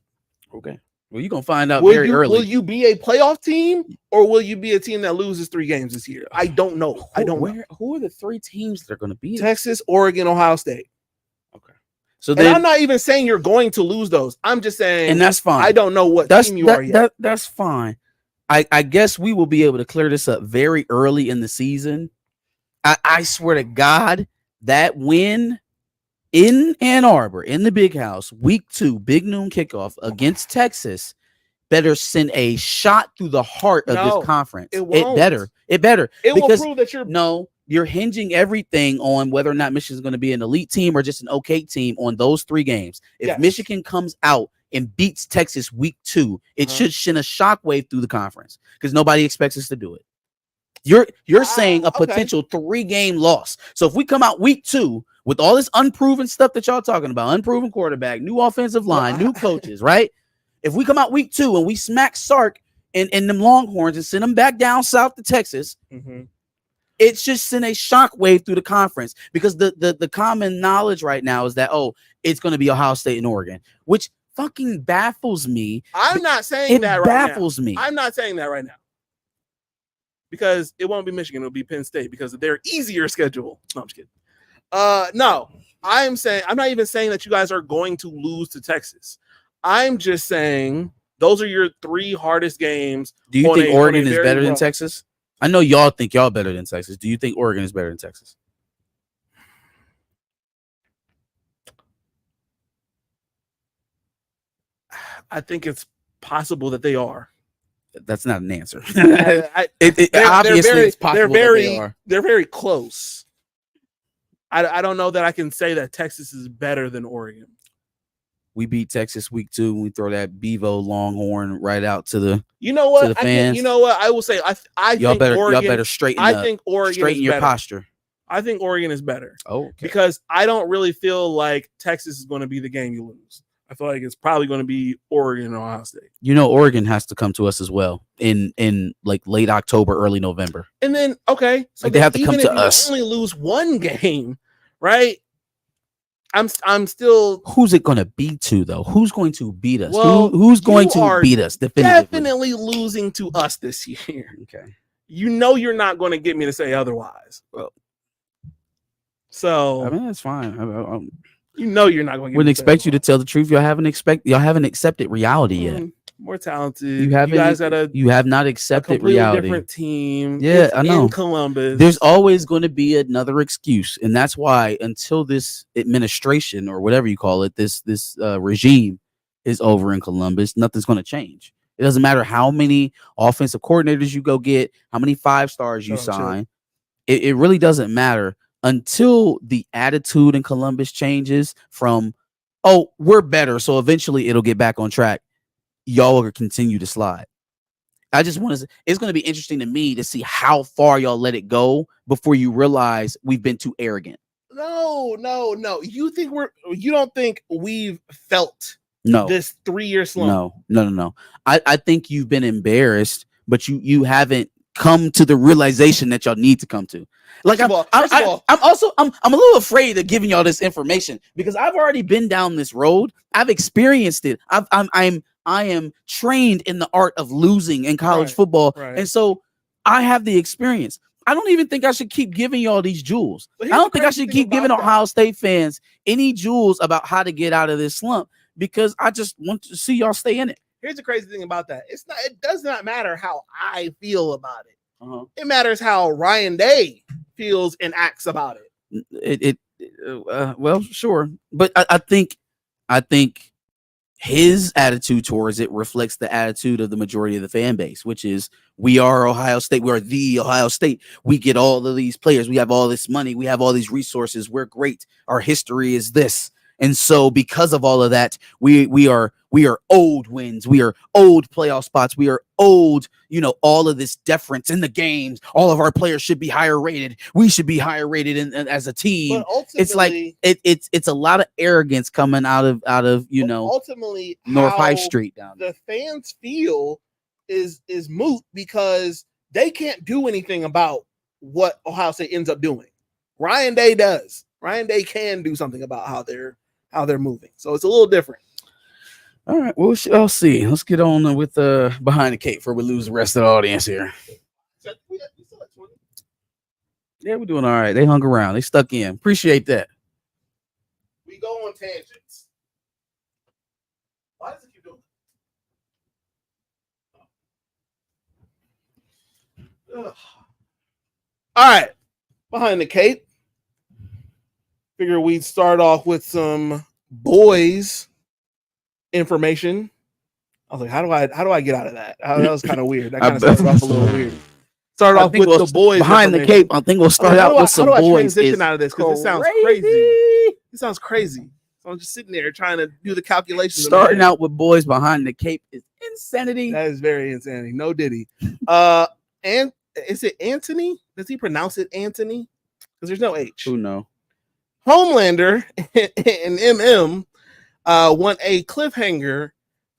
Okay. Well, you're gonna find out Will very you early. will you be a playoff team or will you be a team that loses 3 games this year? I don't know. I don't know. Who are the 3 teams that are gonna be there? Texas, Oregon, Ohio State. Okay. So And then, I'm not even saying you're going to lose those. I'm just saying, and that's fine. I don't know what That's team you are yet. that's fine. I guess we will be able to clear this up very early in the season. I swear to God, that win in Ann Arbor in the Big House, week 2, big noon kickoff against Texas, better send a shot through the heart of No, this conference. it It won't. better. It better. It will because prove that you're no, you're hinging everything on whether or not Michigan's going to be an elite team or just an okay team on those 3 games. If Yes. Michigan comes out and beats Texas week 2, it should send a shockwave through the conference because nobody expects us to do it. You're saying a okay. potential 3-game loss. So if we come out week 2 with all this unproven stuff that y'all talking about, unproven quarterback, new offensive line, new coaches, right? If we come out week 2 and we smack Sark and them Longhorns and send them back down south to Texas, it should send a shockwave through the conference because the common knowledge right now is that, it's going to be Ohio State and Oregon, which fucking baffles me. I'm not saying It that right now. baffles me. I'm not saying that right now. Because it won't be Michigan, it'll be Penn State because of their easier schedule. No, I'm just kidding. No, I'm not even saying that you guys are going to lose to Texas. I'm just saying those are your 3 hardest games. Do you think Oregon is very better than rough- Texas? I know y'all think y'all better than Texas. Do you think Oregon is better than Texas? I think it's possible that they are. That's not an answer. Obviously, It's possible that they are. They're very close. I don't know that I can say that Texas is better than Oregon. We beat Texas week 2 and we throw that Bevo Longhorn right out to the. You know what? To the fans. You know what? I will say I Y'all think better Oregon, y'all better straighten I up. think Oregon Straighten is your better. posture. I think Oregon is better. Oh, okay. Because I don't really feel like Texas is going to be the game you lose. I feel like it's probably going to be Oregon and Ohio State. You know, Oregon has to come to us as well in like late October, early November. And then okay, so Like, they have to come even to if you us. only lose 1 game, right? I'm still Who's it going to be to though? Who's going to beat us? Well, Who's going you to are beat us definitively? definitely losing to us this year. Okay. You know you're not going to get me to say otherwise. Well, so I mean, that's fine. I you know you're not going to. wouldn't expect you to tell the truth. Y'all haven't accepted reality yet. More talented. You haven't. guys got you have not a accepted completely reality. different team. Yeah, It's I know. in Columbus. There's always going to be another excuse, and that's why until this administration or whatever you call it, this regime is over in Columbus, nothing's going to change. It doesn't matter how many offensive coordinators you go get, how many 5-stars you Oh, sure. sign. It really doesn't matter until the attitude in Columbus changes from, oh, we're better, so eventually it'll get back on track. Y'all will continue to slide. I just want to. It's going to be interesting to me to see how far y'all let it go before you realize we've been too arrogant. No. You don't think we've felt No, this 3-year slump? no. I think you've been embarrassed, but you haven't come to the realization that y'all need to come to. Like, First of all, I'm a little afraid of giving y'all this information because I've already been down this road. I've experienced it. I am trained in the art of losing in college Right, football, right. and so I have the experience. I don't even think I should keep giving y'all these jewels. But I here's don't the think I crazy should thing keep giving about that. Ohio State fans any jewels about how to get out of this slump because I just want to see y'all stay in it. Here's the crazy thing about that. It does not matter how I feel about it. It matters how Ryan Day feels and acts about it. Well, sure, but I think his attitude towards it reflects the attitude of the majority of the fan base, which is we are Ohio State. We are the Ohio State. We get all of these players. We have all this money. We have all these resources. We're great. Our history is this. And so because of all of that, we are owed wins. We are owed playoff spots. We are owed, all of this deference in the games. All of our players should be higher rated. We should be higher rated as a team. But ultimately, It's like it's a lot of arrogance coming out of ultimately North how High Street down there. the fans feel is moot because they can't do anything about what Ohio State ends up doing. Ryan Day does. Ryan Day can do something about how they're moving. So it's a little different. All right. Well, I'll see. Let's get on with behind the cape before we lose the rest of the audience here. Yeah, we're doing all right. They hung around. They stuck in. Appreciate that. We go on tangents. Why does it keep doing that? All right. Behind the cape. Figure we'd start off with some boys information. I was like, how do I get out of that? That was kind of weird. That kind of started off a little weird. Started off with the boys behind the cape. I think we'll start out with some boys. Transition out of this because this sounds crazy. It sounds crazy. So I'm just sitting there trying to do the calculations. Starting out with boys behind the cape is insanity. That is very insanity. No Diddy. And is it Anthony? Does he pronounce it Anthony? Because there's no H. Who knows? Homelander and MM want a cliffhanger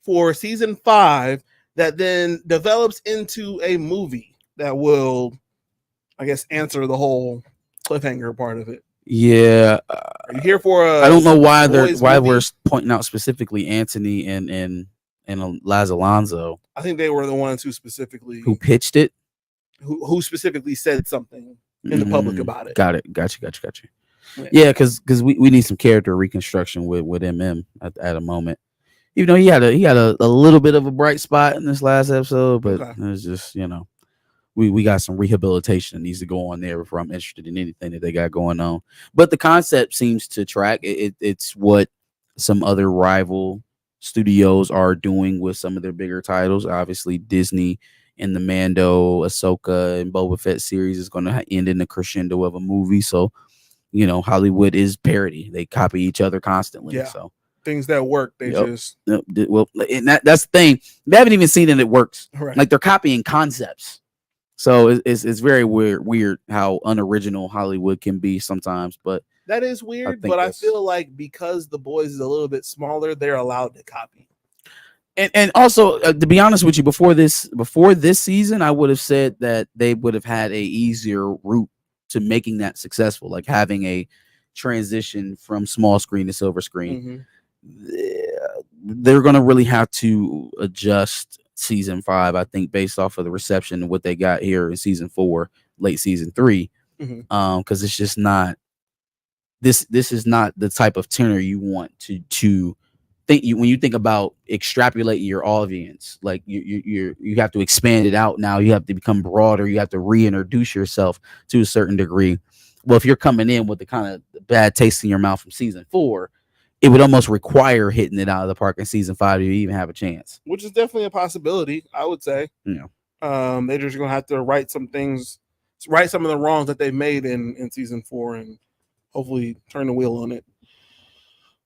for season 5 that then develops into a movie that will, I guess, answer the whole cliffhanger part of it. Yeah, are you here for? I don't know why we're pointing out specifically Anthony and Laz Alonso. I think they were the ones who specifically pitched it, who specifically said something in the public about it. Got it. Got you. Yeah, because we need some character reconstruction with MM at a moment. Even though he had a little bit of a bright spot in this last episode, but it was just, we got some rehabilitation that needs to go on there before I'm interested in anything that they got going on. But the concept seems to track. It's what some other rival studios are doing with some of their bigger titles. Obviously, Disney and the Mando, Ahsoka, and Boba Fett series is going to end in the crescendo of a movie. So, Hollywood is parody. They copy each other constantly. Yeah. So things that work, they just well, and that's the thing. They haven't even seen that it works. Right. Like they're copying concepts. So it's very weird how unoriginal Hollywood can be sometimes. But that is weird. But I feel like because The Boys is a little bit smaller, they're allowed to copy. And also, to be honest with you, before this season, I would have said that they would have had a easier route to making that successful, like having a transition from small screen to silver screen. They're going to really have to adjust season 5, I think, based off of the reception and what they got here in season 4, late season 3. Because it's just not this is not the type of tenor you want to think. When you think about extrapolating your audience, like you have to expand it out. Now you have to become broader. You have to reintroduce yourself to a certain degree. Well, if you're coming in with the kind of bad taste in your mouth from season 4, it would almost require hitting it out of the park in season 5 to even have a chance. Which is definitely a possibility, I would say. Yeah. They're just gonna have to right some of the wrongs that they made in season 4 and hopefully turn the wheel on it.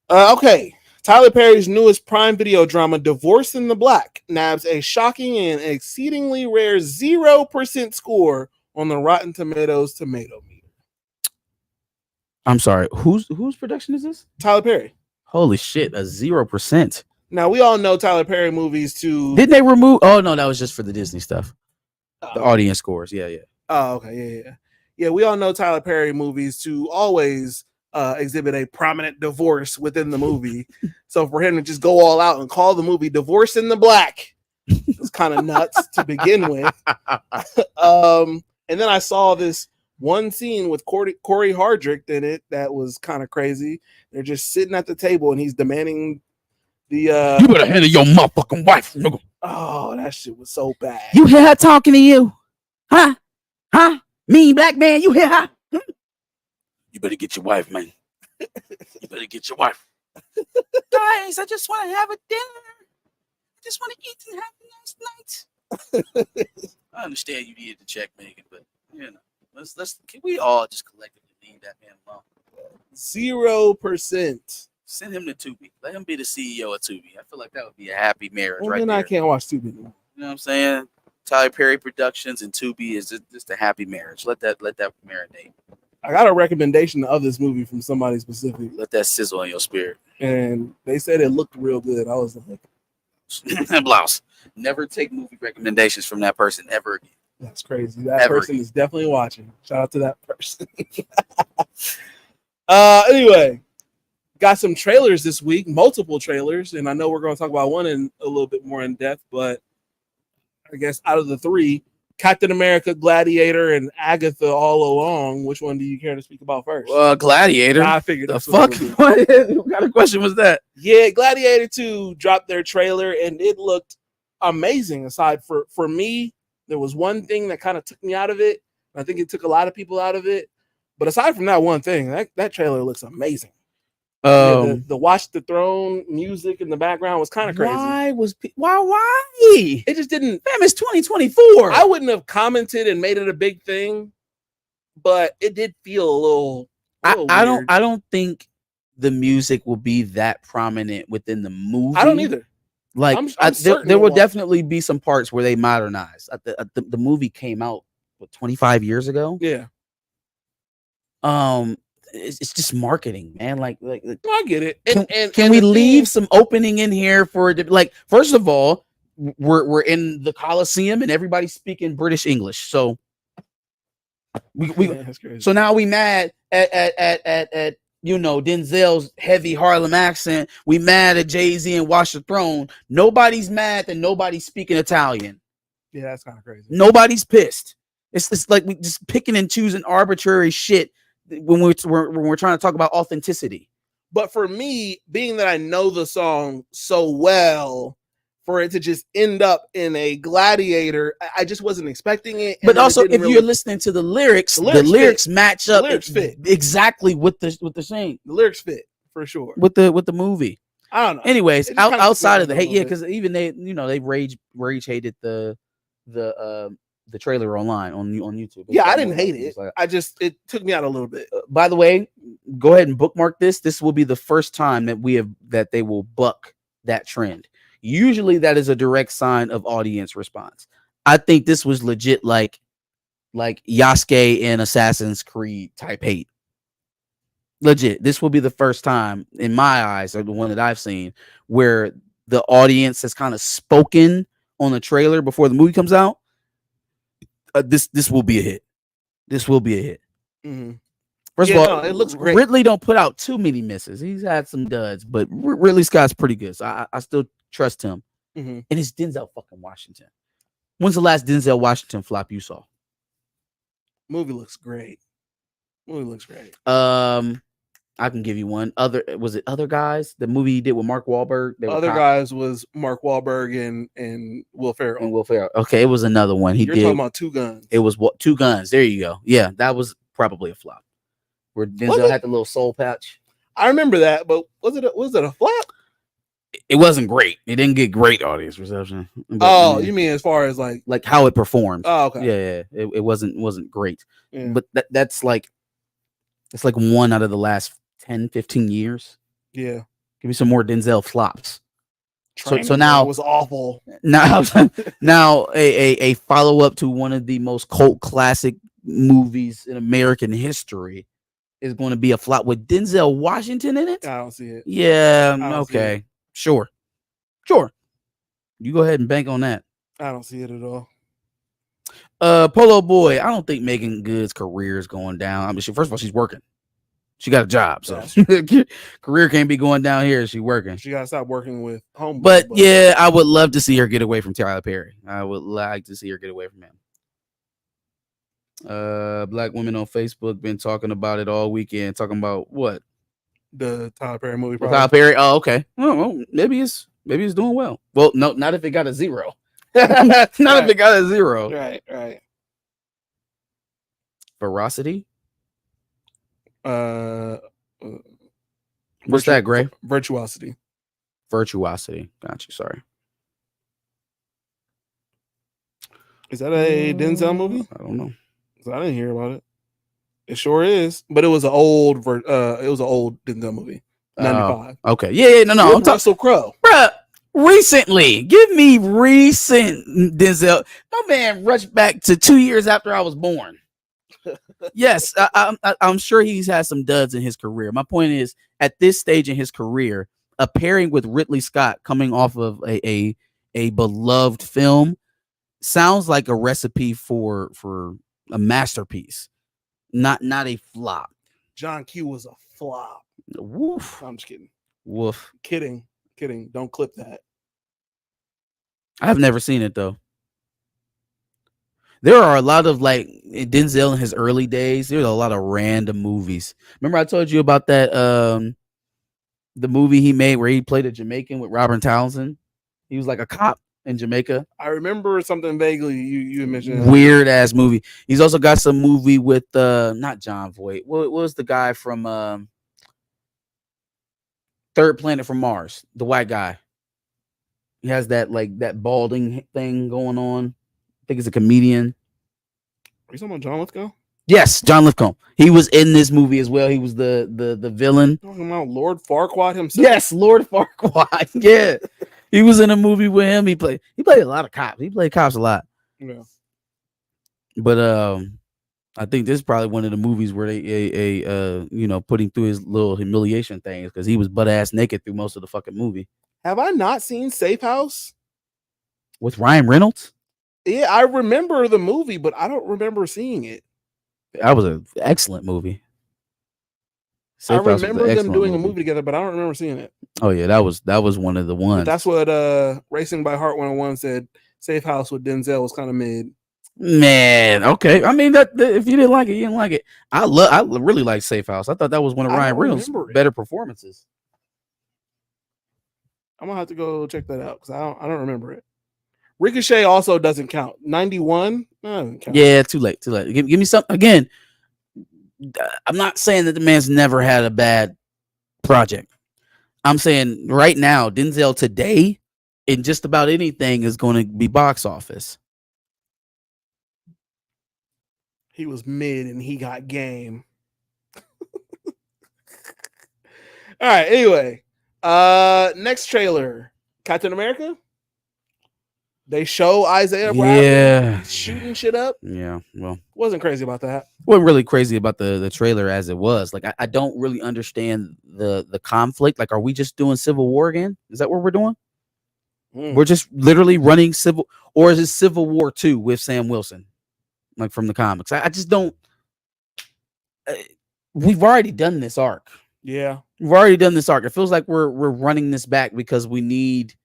Okay. Tyler Perry's newest Prime Video drama, Divorce in the Black, nabs a shocking and exceedingly rare 0% score on the Rotten Tomatoes tomato meter. I'm sorry. Whose production is this? Tyler Perry. Holy shit, a 0%. Now we all know Tyler Perry movies too. Didn't they remove? Oh no, that was just for the Disney stuff. The audience scores. Yeah. Oh, okay. Yeah. We all know Tyler Perry movies to always exhibit a prominent divorce within the movie. So for him to just go all out and call the movie Divorce in the Black is kind of nuts to begin with. And then I saw this one scene with Corey Hardrick in it that was kind of crazy. They're just sitting at the table and he's demanding the you better handle your motherfucking wife, nigga. Oh, that shit was so bad. You hear her talking to you? Huh? Mean black man, you hear her? You better get your wife, man. You better get your wife. Guys, I just want to have a dinner. I just want to eat and have a nice night. I understand you needed to check Megan, but can we all just collectively leave that man alone? 0%. Send him to Tubi. Let him be the CEO of Tubi. I feel like that would be a happy marriage, well, right then there. I can't watch Tubi anymore. You know what I'm saying? Tyler Perry Productions and Tubi is just a happy marriage. Let that marinate. I got a recommendation of this movie from somebody specific. Let that sizzle in your spirit. And they said it looked real good. I was like, blouse. Never take movie recommendations from that person ever again. That's crazy. That person is definitely watching. Shout out to that person. Anyway, got some trailers this week, multiple trailers, and I know we're going to talk about one in a little bit more in depth, but I guess out of the three, Captain America, Gladiator, and Agatha All Along, which one do you care to speak about first? Gladiator. I figured The that's what fuck? it would be. What kind of question was that? Yeah, Gladiator 2 dropped their trailer, and it looked amazing. Aside for me, there was one thing that kind of took me out of it. I think it took a lot of people out of it. But aside from that one thing, that trailer looks amazing. The Watch the Throne music in the background was kind of crazy. Why? It just didn't. Fam, it's 2024. I wouldn't have commented and made it a big thing, but it did feel a little weird. I don't think the music will be that prominent within the movie. I don't either. Like I'm there will definitely be some parts where they modernize. The movie came out 25 years ago. Yeah. It's just marketing, man. Like I get it. Can we leave some opening in here for it? Like, first of all, we're in the Coliseum and everybody's speaking British English. So that's crazy. So now we mad at Denzel's heavy Harlem accent. We mad at Jay-Z and Watch the Throne. Nobody's mad that nobody's speaking Italian. Yeah, that's kind of crazy. Nobody's pissed. It's like we just picking and choosing arbitrary shit when we're trying to talk about authenticity. But for me, being that I know the song so well, for it to just end up in a Gladiator, I just wasn't expecting it. But also, if you're listening to the lyrics match up. The lyrics fit exactly with the saying. The lyrics fit for sure with the movie. I don't know. Anyways, outside of the hate, because even they rage hated the trailer online on YouTube. Yeah, I didn't hate it. It took me out a little bit. By the way, go ahead and bookmark this. This will be the first time that they will buck that trend. Usually that is a direct sign of audience response. I think this was legit like Yasuke in Assassin's Creed type hate. Legit. This will be the first time in my eyes, or the one that I've seen, where the audience has kind of spoken on the trailer before the movie comes out. This will be a hit. This will be a hit. Mm-hmm. First of all, it looks great. Ridley don't put out too many misses. He's had some duds, but Ridley Scott's pretty good. So I still trust him. Mm-hmm. And it's Denzel fucking Washington. When's the last Denzel Washington flop you saw? Movie looks great. I can give you one. Other Guys? The movie he did with Mark Wahlberg. Other Guys was Mark Wahlberg and Will Ferrell. Okay, it was another one. You're talking about Two Guns. It was Two Guns. There you go. Yeah, that was probably a flop. Where Denzel had the little soul patch. I remember that, but was it a flop? It wasn't great. It didn't get great audience reception. But, you mean as far as like how it performed? Oh, okay. Yeah. It wasn't great. Yeah. But that's like one out of the last 10, 15 years. Yeah. Give me some more Denzel flops. So now it was awful. Now a follow-up to one of the most cult classic movies in American history is going to be a flop with Denzel Washington in it. I don't see it. Yeah, okay. Sure. You go ahead and bank on that. I don't see it at all. Polo Boy, I don't think Megan Good's career is going down. I mean, first of all, she's working. She got a job, so career can't be going down here. She's working. She got to stop working with Homeboy. But yeah, I would love to see her get away from Tyler Perry. I would like to see her get away from him. Black women on Facebook been talking about it all weekend. Talking about what? The Tyler Perry movie. Tyler Perry. Oh, okay. Well, maybe it's doing well. Well, no, not if it got a 0. Not if it got a 0. Right. Veracity. What's that, Gray? Virtuosity. Got you. Sorry. Is that a Denzel movie? I don't know. I didn't hear about it. It sure is, but it was an old Denzel movie. 95. Okay. Yeah. No. I'm talking Russell Crowe. Bruh, recently. Give me recent Denzel. My man rushed back to 2 years after I was born. Yes, I'm sure he's had some duds in his career. My point is, at this stage in his career, a pairing with Ridley Scott coming off of a beloved film sounds like a recipe for a masterpiece, not a flop. John Q was a flop. Woof. I'm just kidding. Woof. Kidding. Don't clip that. I've never seen it though. There are a lot of like Denzel in his early days. There's a lot of random movies. Remember I told you about that the movie he made where he played a Jamaican with Robert Townsend. He was like a cop in Jamaica. I remember something vaguely you mentioned. Weird ass movie. He's also got some movie with not John Voight. What was the guy from Third Planet from Mars? The white guy. He has that like that balding thing going on. I think he's a comedian. Are you talking about John Lithgow? Yes, John Lithgow. He was in this movie as well. He was the villain. Talking about Lord Farquaad himself. Yes, Lord Farquaad. Yeah. He was in a movie with him. He played a lot of cops. He played cops a lot. Yeah. But I think this is probably one of the movies where they put him through his little humiliation things because he was butt ass naked through most of the fucking movie. Have I not seen Safe House? With Ryan Reynolds? Yeah, I remember the movie, but I don't remember seeing it. That was an excellent movie. I remember them doing a movie together, but I don't remember seeing it. Oh yeah, that was one of the ones. But that's what Racing by Heart 101 said. Safe House with Denzel was kind of mid. Man, okay. I mean that if you didn't like it, you didn't like it. I really like Safe House. I thought that was one of Ryan Reynolds' better performances. I'm gonna have to go check that out because I don't remember it. Ricochet also doesn't count. 91? No, doesn't count. Yeah, too late. Give me something again. I'm not saying that the man's never had a bad project. I'm saying right now, Denzel today in just about anything is going to be box office. He was mid and he got game. All right, anyway. Next trailer. Captain America? They show Isaiah Bradley shooting shit up. Yeah, well, wasn't crazy about that. Wasn't really crazy about the trailer as it was. Like, I don't really understand the conflict. Like, are we just doing Civil War again? Is that what we're doing? We're just literally running Civil, or is it Civil War 2 with Sam Wilson, like from the comics? I just don't. We've already done this arc. Yeah, we've already done this arc. It feels like we're running this back because we need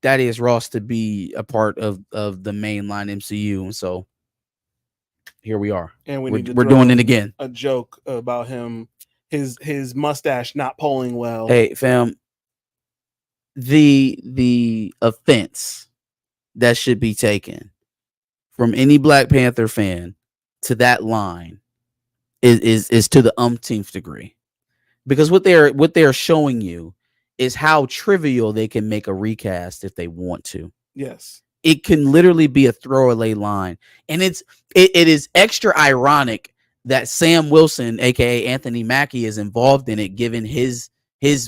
Thaddeus Ross to be a part of the mainline MCU, and so here we are. And we're doing it again. A joke about him, his mustache not pulling well. Hey, fam, the offense that should be taken from any Black Panther fan to that line is to the umpteenth degree, because what they're showing you is how trivial they can make a recast if they want to. Yes. It can literally be a throwaway line. And it is extra ironic that Sam Wilson, aka Anthony Mackie, is involved in it, given his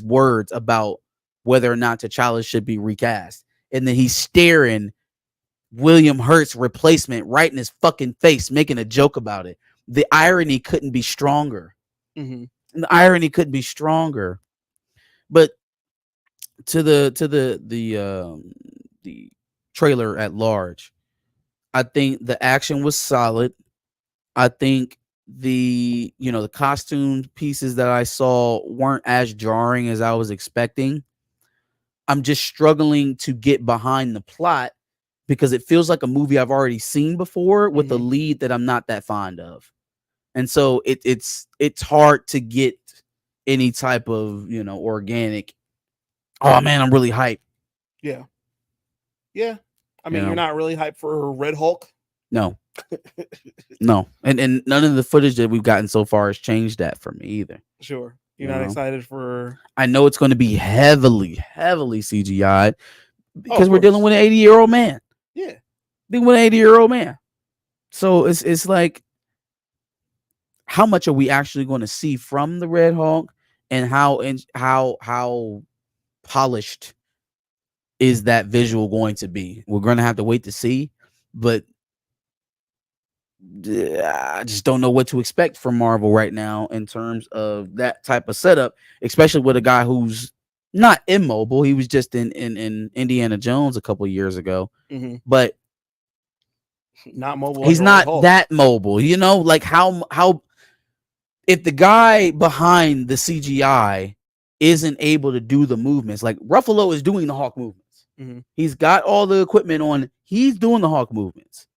words about whether or not T'Challa should be recast. And then he's staring William Hurt's replacement right in his fucking face, making a joke about it. The irony couldn't be stronger. Mm-hmm. And the irony couldn't be stronger. But to the trailer at large, I think the action was solid. I think the costume pieces that I saw weren't as jarring as I was expecting. I'm just struggling to get behind the plot because it feels like a movie I've already seen before with a lead that I'm not that fond of. And so it's hard to get any type of, organic, oh man, I'm really hyped. Yeah. Yeah. I mean, you're not really hyped for Red Hulk? No. No. And none of the footage that we've gotten so far has changed that for me either. Sure. You're not excited for... I know it's going to be heavily CGI'd because we're dealing with an 80-year-old man. Yeah. Dealing with an 80-year-old man. So it's like, how much are we actually going to see from the Red Hulk, and how polished is that visual going to be? We're going to have to wait to see, but I just don't know what to expect from Marvel right now in terms of that type of setup, especially with a guy who's not immobile. He was just in Indiana Jones a couple of years ago, but not mobile. He's not that mobile, like how if the guy behind the CGI isn't able to do the movements, like Ruffalo is doing the Hawk movements. Mhm. He's got all the equipment on. He's doing the Hawk movements.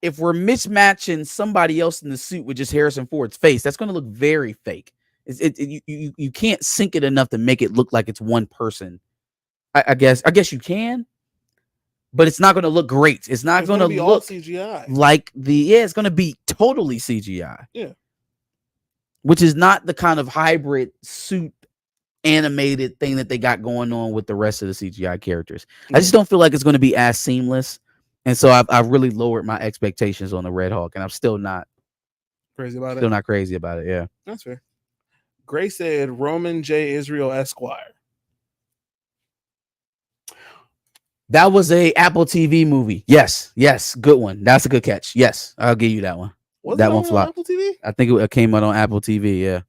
If we're mismatching somebody else in the suit with just Harrison Ford's face, that's going to look very fake. You can't sync it enough to make it look like it's one person. I guess you can, but it's not going to look great. It's not going to be look all CGI. like it's going to be totally CGI. Yeah. Which is not the kind of hybrid suit animated thing that they got going on with the rest of the CGI characters. I just don't feel like it's going to be as seamless. And so I've really lowered my expectations on the Red Hawk, and I'm still not crazy about still it. not crazy about it. Yeah. That's fair. Gray said Roman J. Israel Esquire. That was a Apple TV movie. Yes. Good one. That's a good catch. Yes. I'll give you that one. Was that it one on flopped. Apple TV? I think it came out on Apple TV, yeah.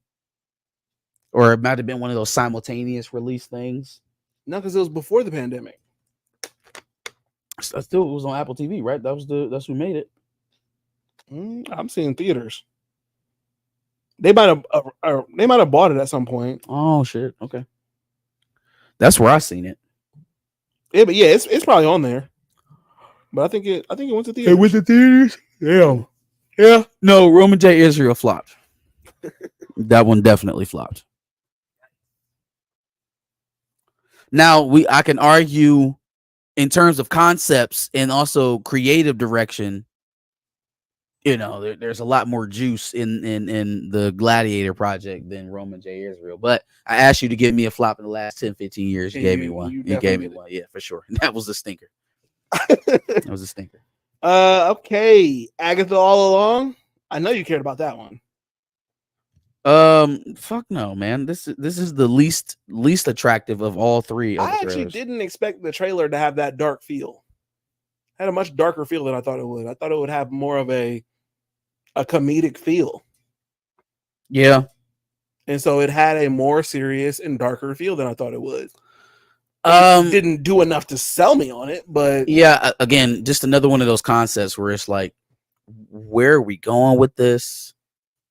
Or it might have been one of those simultaneous release things. No, because it was before the pandemic. Still, it was on Apple TV, right? That's who made it. I'm seeing theaters. They might have bought it at some point. Oh shit. Okay. That's where I seen it. Yeah, but yeah, it's probably on there. But I think it went to theaters. It went to theaters? Yeah. Yeah. No, Roman J. Israel flopped. That one definitely flopped. Now I can argue in terms of concepts and also creative direction. You know, there's a lot more juice in the Gladiator project than Roman J. Israel. But I asked you to give me a flop in the last 10, 15 years. You gave me one. You gave me one. Yeah, for sure. That was a stinker. That was a stinker. Okay. Agatha All Along. I know you cared about that one. Fuck no, man. This is the least attractive of all three. I actually didn't expect the trailer to have that dark feel. Had a much darker feel than I thought it would. I thought it would have more of a comedic feel. Yeah. And so it had a more serious and darker feel than I thought it would. It didn't do enough to sell me on it, but yeah, again, just another one of those concepts where it's like, where are we going with this?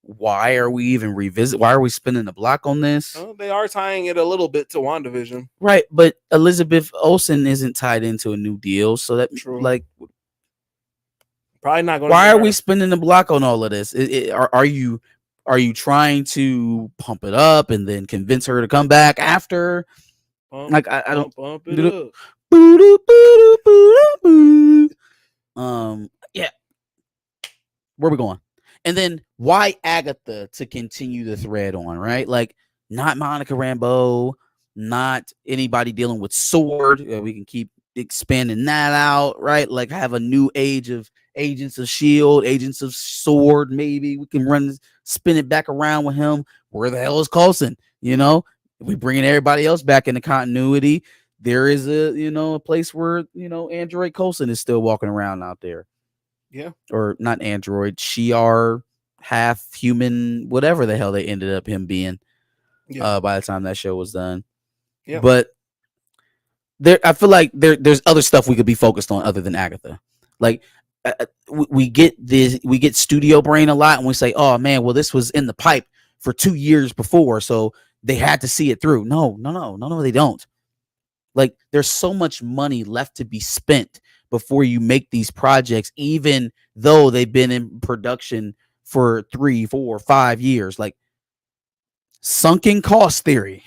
Why are we even why are we spinning the block on this? well, they are tying it a little bit to WandaVision. Right, but Elizabeth Olsen isn't tied into a new deal, so that True. like probably not going. Why are we spinning the block on all of this? Are you trying to pump it up and then convince her to come back after? I don't pump it up. Yeah. Where are we going? And then why Agatha to continue the thread on, right? Like not Monica Rambeau, not anybody dealing with Sword. We can keep expanding that out, right? Like have a new age of Agents of S.H.I.E.L.D., Agents of Sword, maybe we can spin it back around with him. Where the hell is Coulson? You know, if we bringing everybody else back into continuity, there is a place where Android Coulson is still walking around out there. Yeah. Or not Android, Shi'ar, half human, whatever the hell they ended up him being. Yeah. By the time that show was done. Yeah. But I feel like there's other stuff we could be focused on other than Agatha. Like we get studio brain a lot, and we say, "Oh man, well this was in the pipe for 2 years before, so they had to see it through." No, they don't. Like there's so much money left to be spent before you make these projects, even though they've been in production for 3, 4, 5 years. Like sunken cost theory.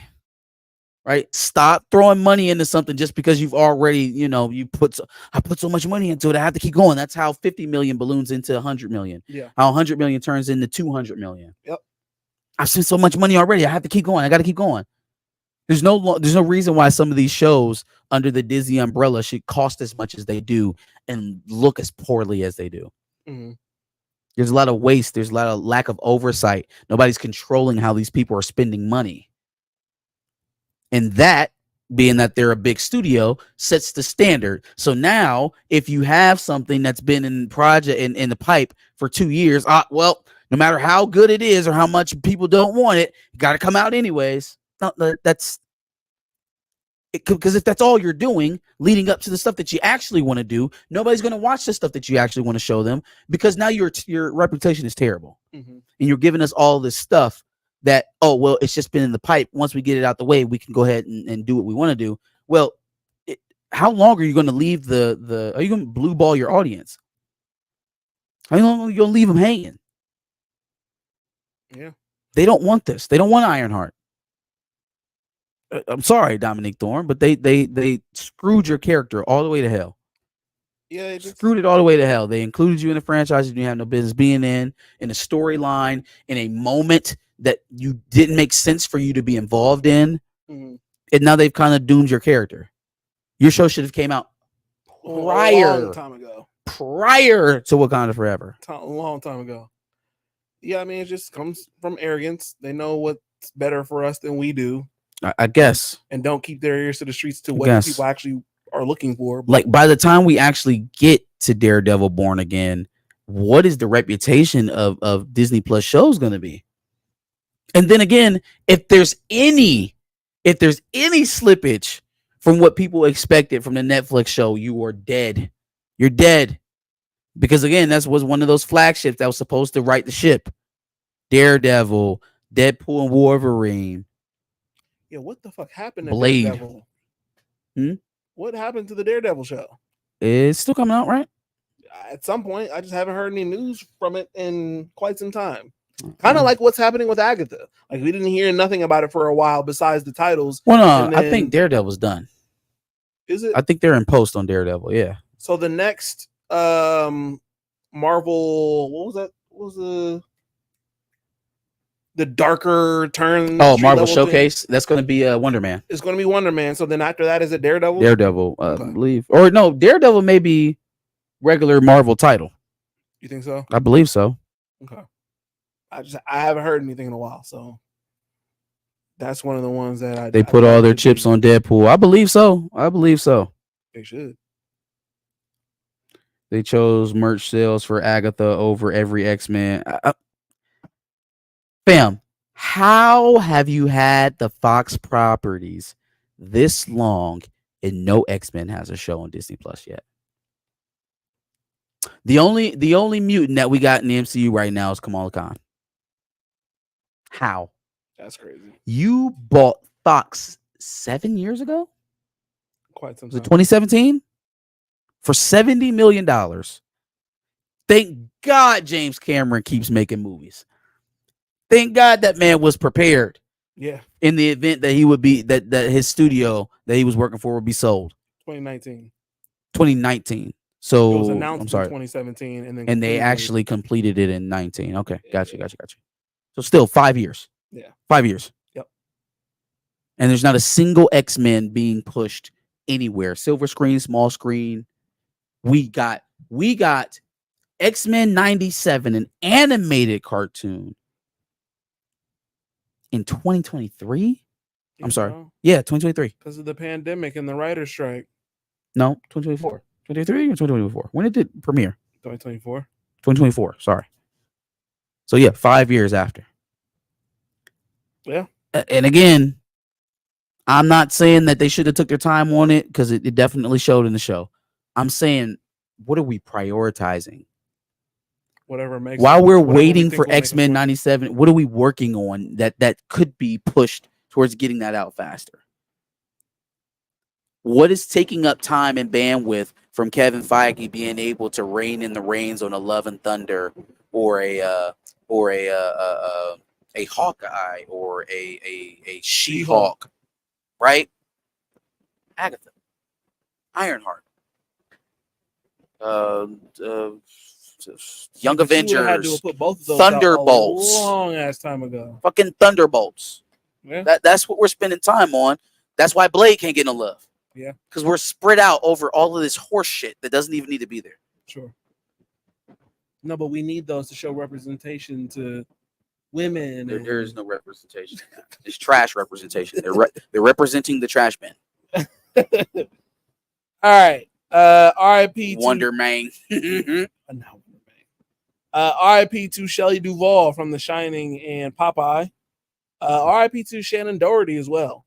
Right? Stop throwing money into something just because you've already, I put so much money into it. I have to keep going. That's how 50 million balloons into 100 million. Yeah. How 100 million turns into 200 million. Yep. I've spent so much money already. I have to keep going. I got to keep going. There's no reason why some of these shows under the Disney umbrella should cost as much as they do and look as poorly as they do. Mm-hmm. There's a lot of waste. There's a lot of lack of oversight. Nobody's controlling how these people are spending money. And that, being that they're a big studio, sets the standard. So now, if you have something that's been in project in the pipe for 2 years, well, no matter how good it is or how much people don't want it, got to come out anyways. No, that's Because if that's all you're doing leading up to the stuff that you actually want to do, nobody's going to watch the stuff that you actually want to show them, because now your reputation is terrible. Mm-hmm. And you're giving us all this stuff that, oh, well, it's just been in the pipe. Once we get it out the way, we can go ahead and do what we want to do. Well, how long are you going to leave are you going to blue ball your audience? How long are you going to leave them hanging? Yeah. They don't want this. They don't want Ironheart. I'm sorry, Dominique Thorne, but they screwed your character all the way to hell. Yeah, they just Screwed it all the way to hell. They included you in a franchise that you have no business being in a storyline, in a moment that you didn't make sense for you to be involved in. Mm-hmm. And now they've kind of doomed your character. Your show should have came out a long time ago. Prior to Wakanda Forever. A long time ago. Yeah, I mean, it just comes from arrogance. They know what's better for us than we do. I guess. And don't keep their ears to the streets to what people actually are looking for. Like, by the time we actually get to Daredevil Born Again, what is the reputation of Disney Plus shows going to be? And then again, if there's any slippage from what people expected from the Netflix show, you are dead. You're dead. Because again, that was one of those flagships that was supposed to right the ship. Daredevil, Deadpool and Wolverine. Yeah, what the fuck happened to Blade. Daredevil? Hmm? What happened to the Daredevil show? It's still coming out, right? At some point, I just haven't heard any news from it in quite some time. Kind of like what's happening with Agatha. Like, we didn't hear nothing about it for a while besides the titles. Well, no, I think Daredevil's done. Is it? I think they're in post on Daredevil, yeah. So the next Marvel, what was that? What was the darker turn? Oh, Marvel Showcase. Thing? That's going to be Wonder Man. It's going to be Wonder Man. So then after that, is it Daredevil? Daredevil, okay. I believe. Or no, Daredevil may be regular Marvel title. You think so? I believe so. Okay. I haven't heard anything in a while, so that's one of the ones that they put all their chips on Deadpool. I believe so. They should. They chose merch sales for Agatha over every X-Men. Fam, how have you had the Fox properties this long and no X-Men has a show on Disney Plus yet? The only mutant that we got in the MCU right now is Kamala Khan. How? That's crazy. You bought Fox 7 years ago? Quite some time. Was it 2017? For $70 million. Thank God James Cameron keeps making movies. Thank God that man was prepared. Yeah. In the event that he would be that his studio that he was working for would be sold. 2019. So it was announced I'm sorry. in 2017, and they actually completed it in 19. Okay, gotcha. So still 5 years. Yeah, 5 years. Yep. And there's not a single X-Men being pushed anywhere. Silver screen, small screen. We got X-Men 97, an animated cartoon in 2023. I'm sorry. Yeah, 2023. Because of the pandemic and the writer's strike. No, 2024. 2023 or 2024? When did it premiere? 2024. 2024. Sorry. So yeah, 5 years after. Yeah. And again, I'm not saying that they should have took their time on it because it definitely showed in the show. I'm saying, what are we prioritizing? Whatever makes. While we're waiting for X-Men 97, what are we working on that could be pushed towards getting that out faster? What is taking up time and bandwidth from Kevin Feige being able to rein in the reins on a Love and Thunder or a Hawkeye or a She-Hulk, right? Agatha, Ironheart, Young Avengers, Thunderbolts, long ass time ago. Fucking Thunderbolts. Yeah. That's what we're spending time on. That's why Blade can't get no love. Yeah. Because we're spread out over all of this horse shit that doesn't even need to be there. Sure. No, but we need those to show representation to women. There is no representation. It's trash representation. They're representing the trash bin. All right. R.I.P. Wonder Man. R.I.P. to Shelley Duvall from The Shining and Popeye. R.I.P. to Shannon Doherty as well.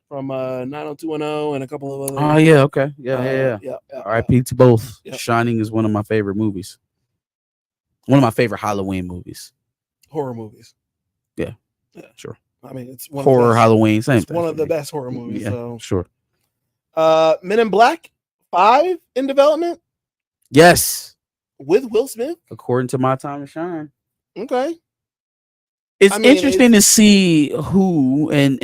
from 90210 and a couple of other. Oh yeah, okay, yeah. yeah. R.I.P. to both. Yep. Shining is one of my favorite movies. One of my favorite Halloween movies. Horror movies. Yeah, sure. I mean, it's one Horror of the best, Halloween, same it's thing. one for of the me. best horror movies. Yeah, So, sure. Men in Black 5 in development Yes, with Will Smith. according to My Time to Shine. Okay. It's I mean, interesting to see who and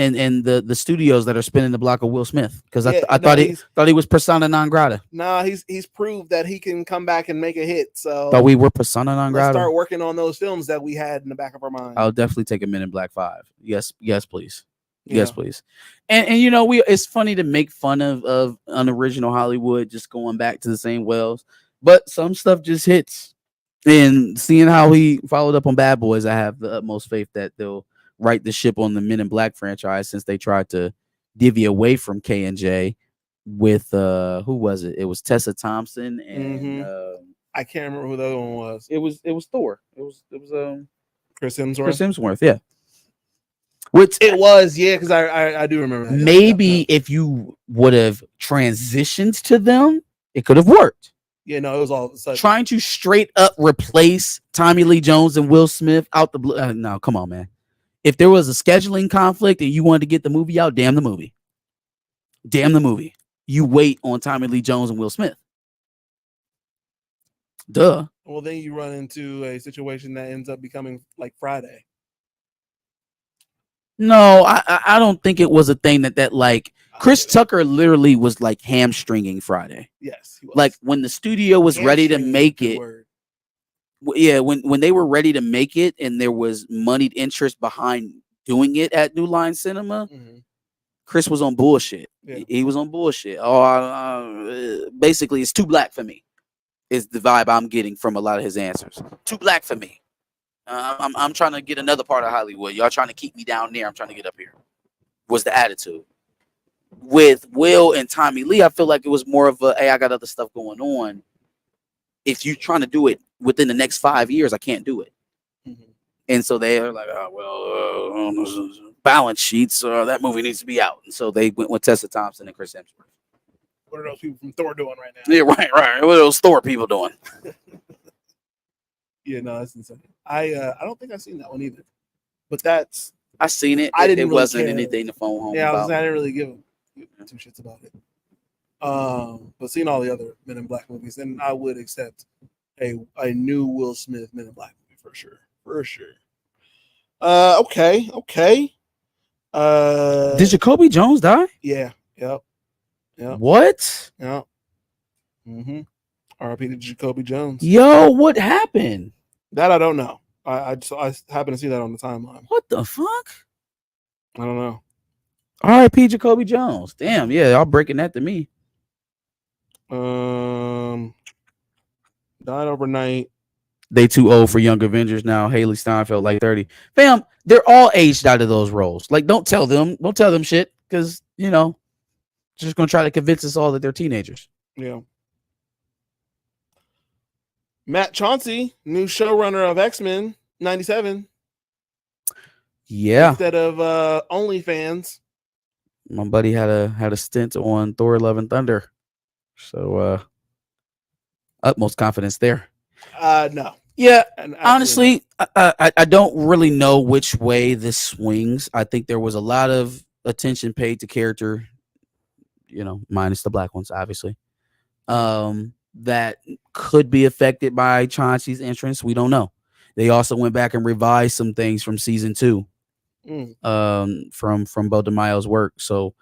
the studios that are spinning the block of Will Smith, because Yeah, I no, thought he was persona non grata. Nah, he's proved that he can come back and make a hit. So Thought we were persona non let's grata. start working on those films that we had in the back of our mind. I'll definitely take a Men in Black 5. Yes, please. Yeah. Yes, please. And you know, it's funny to make fun of unoriginal Hollywood just going back to the same wells, but some stuff just hits. And seeing how he followed up on Bad Boys, I have the utmost faith that they'll right the ship on the Men in Black franchise, since they tried to divvy away from K&J with who was it? It was Tessa Thompson and I can't remember who the other one was. it was Thor. It was Chris Hemsworth. Chris Hemsworth, yeah. Which It was, yeah, because I do remember that. maybe if you would have transitioned to them, it could have worked. Yeah, no, it was all such. Trying to straight up replace Tommy Lee Jones and Will Smith out the blue. No, come on, man. If there was a scheduling conflict and you wanted to get the movie out, damn the movie. Damn the movie. You wait on Tommy Lee Jones and Will Smith. Duh. Well, then you run into a situation that ends up becoming like Friday. No, I don't think it was a thing that like Chris Tucker literally was like hamstringing Friday. Yes, he was. Like when the studio was ready to Hamstring is make the it. word. Yeah, when they were ready to make it and there was moneyed interest behind doing it at New Line Cinema, Mhm. Chris was on bullshit. Yeah. He was on bullshit. Basically, it's too black for me. Is the vibe I'm getting from a lot of his answers. Too black for me. I'm trying to get another part of Hollywood. Y'all trying to keep me down there. I'm trying to get up here. Was the attitude. With Will and Tommy Lee, I feel like it was more of a, hey, I got other stuff going on. If you're trying to do it within the next 5 years, I can't do it. Mhm. And so they're like, balance sheets, that movie needs to be out. And so they went with Tessa Thompson and Chris Hemsworth. What are those people from Thor doing right now? Yeah, right. What are those Thor people doing? Yeah, no, that's insane. I don't think I've seen that one either. But that's I seen it. I It didn't really wasn't care. anything to phone home yeah, about. I didn't really give two shits about it. But seeing all the other Men in Black movies, then I would accept a new Will Smith Men in Black movie for sure. Okay. Did Jacoby Jones die? Yeah. Yep. What? Yep. Mm-hmm. R.I.P. to Jacoby Jones. Yo, what happened? That I don't know. I happen to see that on the timeline. What the fuck? I don't know. R.I.P. Jacoby Jones. Damn, yeah, y'all breaking that to me. Died overnight. They too old for Young Avengers now. Haley Steinfeld like 30. Fam, they're all aged out of those roles. Like, don't tell them shit, because just gonna try to convince us all that they're teenagers. Yeah. Matt Chauncey, new showrunner of X-Men 97. Yeah, Instead of OnlyFans. my buddy had a stint on Thor: Love and Thunder, so utmost confidence there. No. Yeah, And honestly, I don't really know which way this swings. I think there was a lot of attention paid to character, minus the black ones, obviously. That could be affected by Chauncey's entrance. We don't know. They also went back and revised some things from season 2, from Bo DeMaio's work. So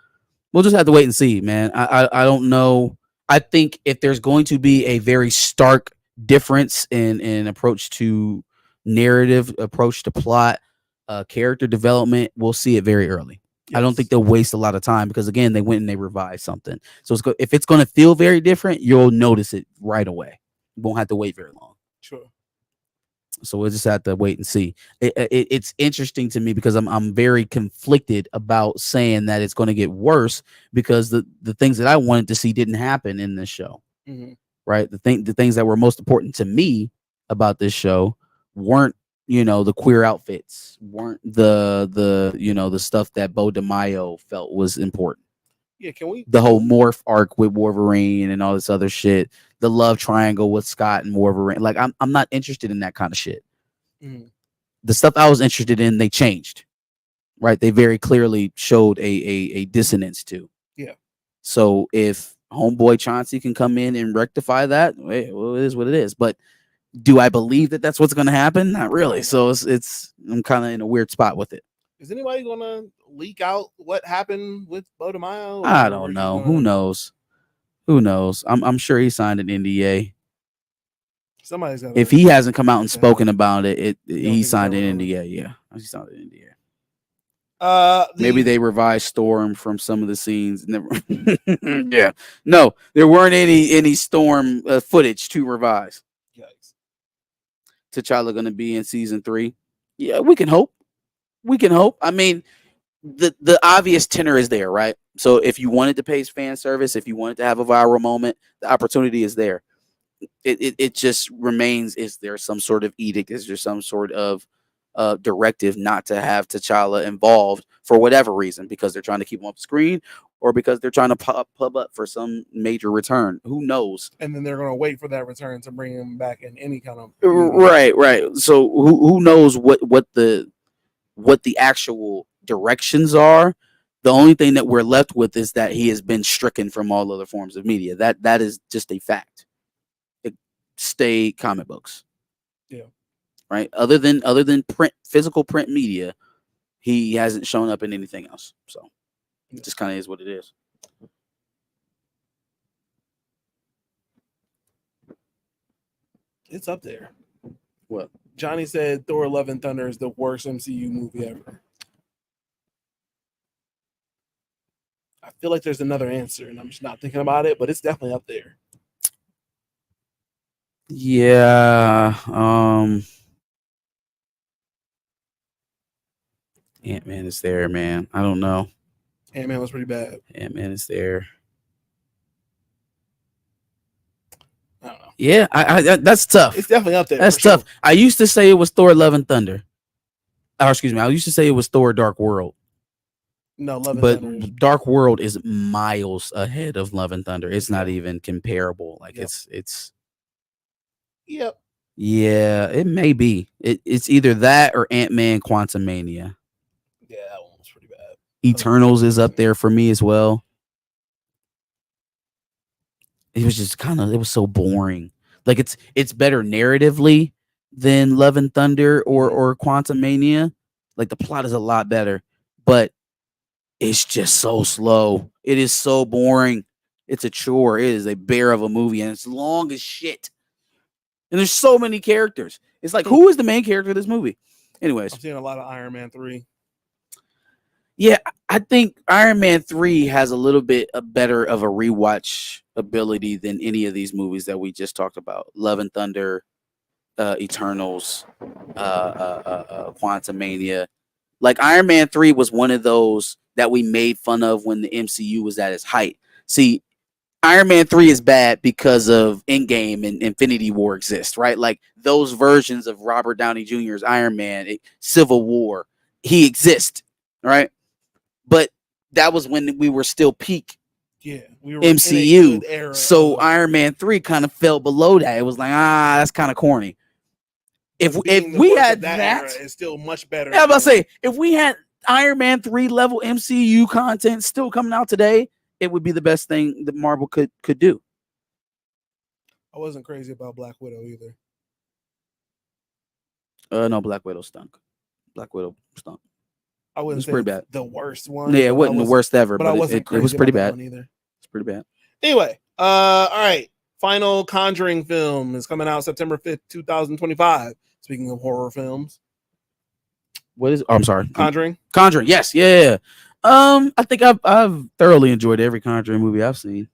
we'll just have to wait and see, man. I don't know. I think if there's going to be a very stark difference in approach to narrative, approach to plot, character development, we'll see it very early. Yes. I don't think they'll waste a lot of time because, again, they went and they revised something. So if it's going to feel very different, you'll notice it right away. You won't have to wait very long. Sure. So we'll just have to wait and see. It's interesting to me because I'm very conflicted about saying that it's going to get worse because the things that I wanted to see didn't happen in this show. Mm-hmm. Right? The things that were most important to me about this show weren't the queer outfits weren't the stuff that Bo DeMaio felt was important. Yeah, can we? The whole morph arc with Wolverine and all this other shit, the love triangle with Scott and Wolverine. Like I'm not interested in that kind of shit. Mhm. The stuff I was interested in, they changed. Right? They very clearly showed a dissonance to. Yeah. So if Homeboy Chauncey can come in and rectify that, well, it is what it is. But do I believe that that's what's going to happen? Not really. So it's I'm kind of in a weird spot with it. Is anybody gonna leak out what happened with Bo DeMaio? I don't know. Who knows? Who knows? I'm sure he signed an NDA. Somebody's got. If he hasn't come out and spoken about it, don't he think signed he's an ever NDA. Yeah, he signed an NDA. Maybe Maybe they revised Storm from some of the scenes. Never. Yeah, no, there weren't any Storm footage to revise. Yikes. T'Challa going to be in season 3? Yeah, we can hope. We can hope. I mean, the obvious tenor is there, right? So if you wanted to pay fan service, if you wanted to have a viral moment, the opportunity is there. It just remains: is there some sort of edict? Is there some sort of directive not to have T'Challa involved for whatever reason, because they're trying to keep him off screen, or because they're trying to pub up for some major return? Who knows? And then they're gonna wait for that return to bring him back in any kind of Right. So who knows what the actual directions are? The only thing that we're left with is that he has been stricken from all other forms of media. That is just a fact. Stay comic books. Yeah. Right. Other than physical print media, he hasn't shown up in anything else. So it just kind of is what it is. It's up there. What? Johnny said Thor: Love and Thunder is the worst MCU movie ever. I feel like there's another answer, and I'm just not thinking about it, but it's definitely up there. Yeah. Ant-Man is there, man. I don't know. Ant-Man was pretty bad. Ant-Man is there. I don't know. Yeah, I that's tough. It's definitely up there. That's for tough. sure. I used to say it was Thor: Love and Thunder. Or excuse me, I used to say it was Thor: Dark World. No, Love and But Thunder. Dark World is miles ahead of Love and Thunder. It's not even comparable. Like Yep. it's Yep. yeah, it may be. It's either that or Ant-Man Quantumania. Yeah, that one was pretty bad. Eternals is up there for me as well. It was just it was so boring. Like it's better narratively than Love and Thunder or Quantumania. Like the plot is a lot better, but it's just so slow. It is so boring. It's a chore. It is a bear of a movie, and it's long as shit. And there's so many characters. It's like, who is the main character of this movie? Anyways, I'm seeing a lot of Iron Man 3. yeah, I think Iron Man 3 has a little bit better of a rewatch ability than any of these movies that we just talked about. Love and Thunder, Eternals, Quantumania. Like Iron Man 3 was one of those that we made fun of when the MCU was at its height. See, Iron Man 3 is bad because of Endgame and Infinity War exist, right? Like those versions of Robert Downey Jr.'s Iron Man, Civil War, he exists, right? But that was when we were still peak Yeah, we were MCU. in a good era So of- Iron Man 3 kind of fell below that. It was like, that's kind of corny. If being the we worst had of that, era is still much better. yeah, I was about to than- say, if we had Iron Man 3 level MCU content still coming out today, it would be the best thing that Marvel could do. I wasn't crazy about Black Widow either. No, Black Widow stunk. Black Widow stunk. I wouldn't was say pretty it's bad. the worst one. Yeah, it but I wasn't the worst ever, but I but wasn't it was crazy pretty about that bad. one either. It's pretty bad. Anyway, all right. Final Conjuring film is coming out September 5th, 2025. Speaking of horror films, What is? Oh, I'm sorry. Conjuring. Conjuring. Yes, yeah. I think I've thoroughly enjoyed every Conjuring movie I've seen.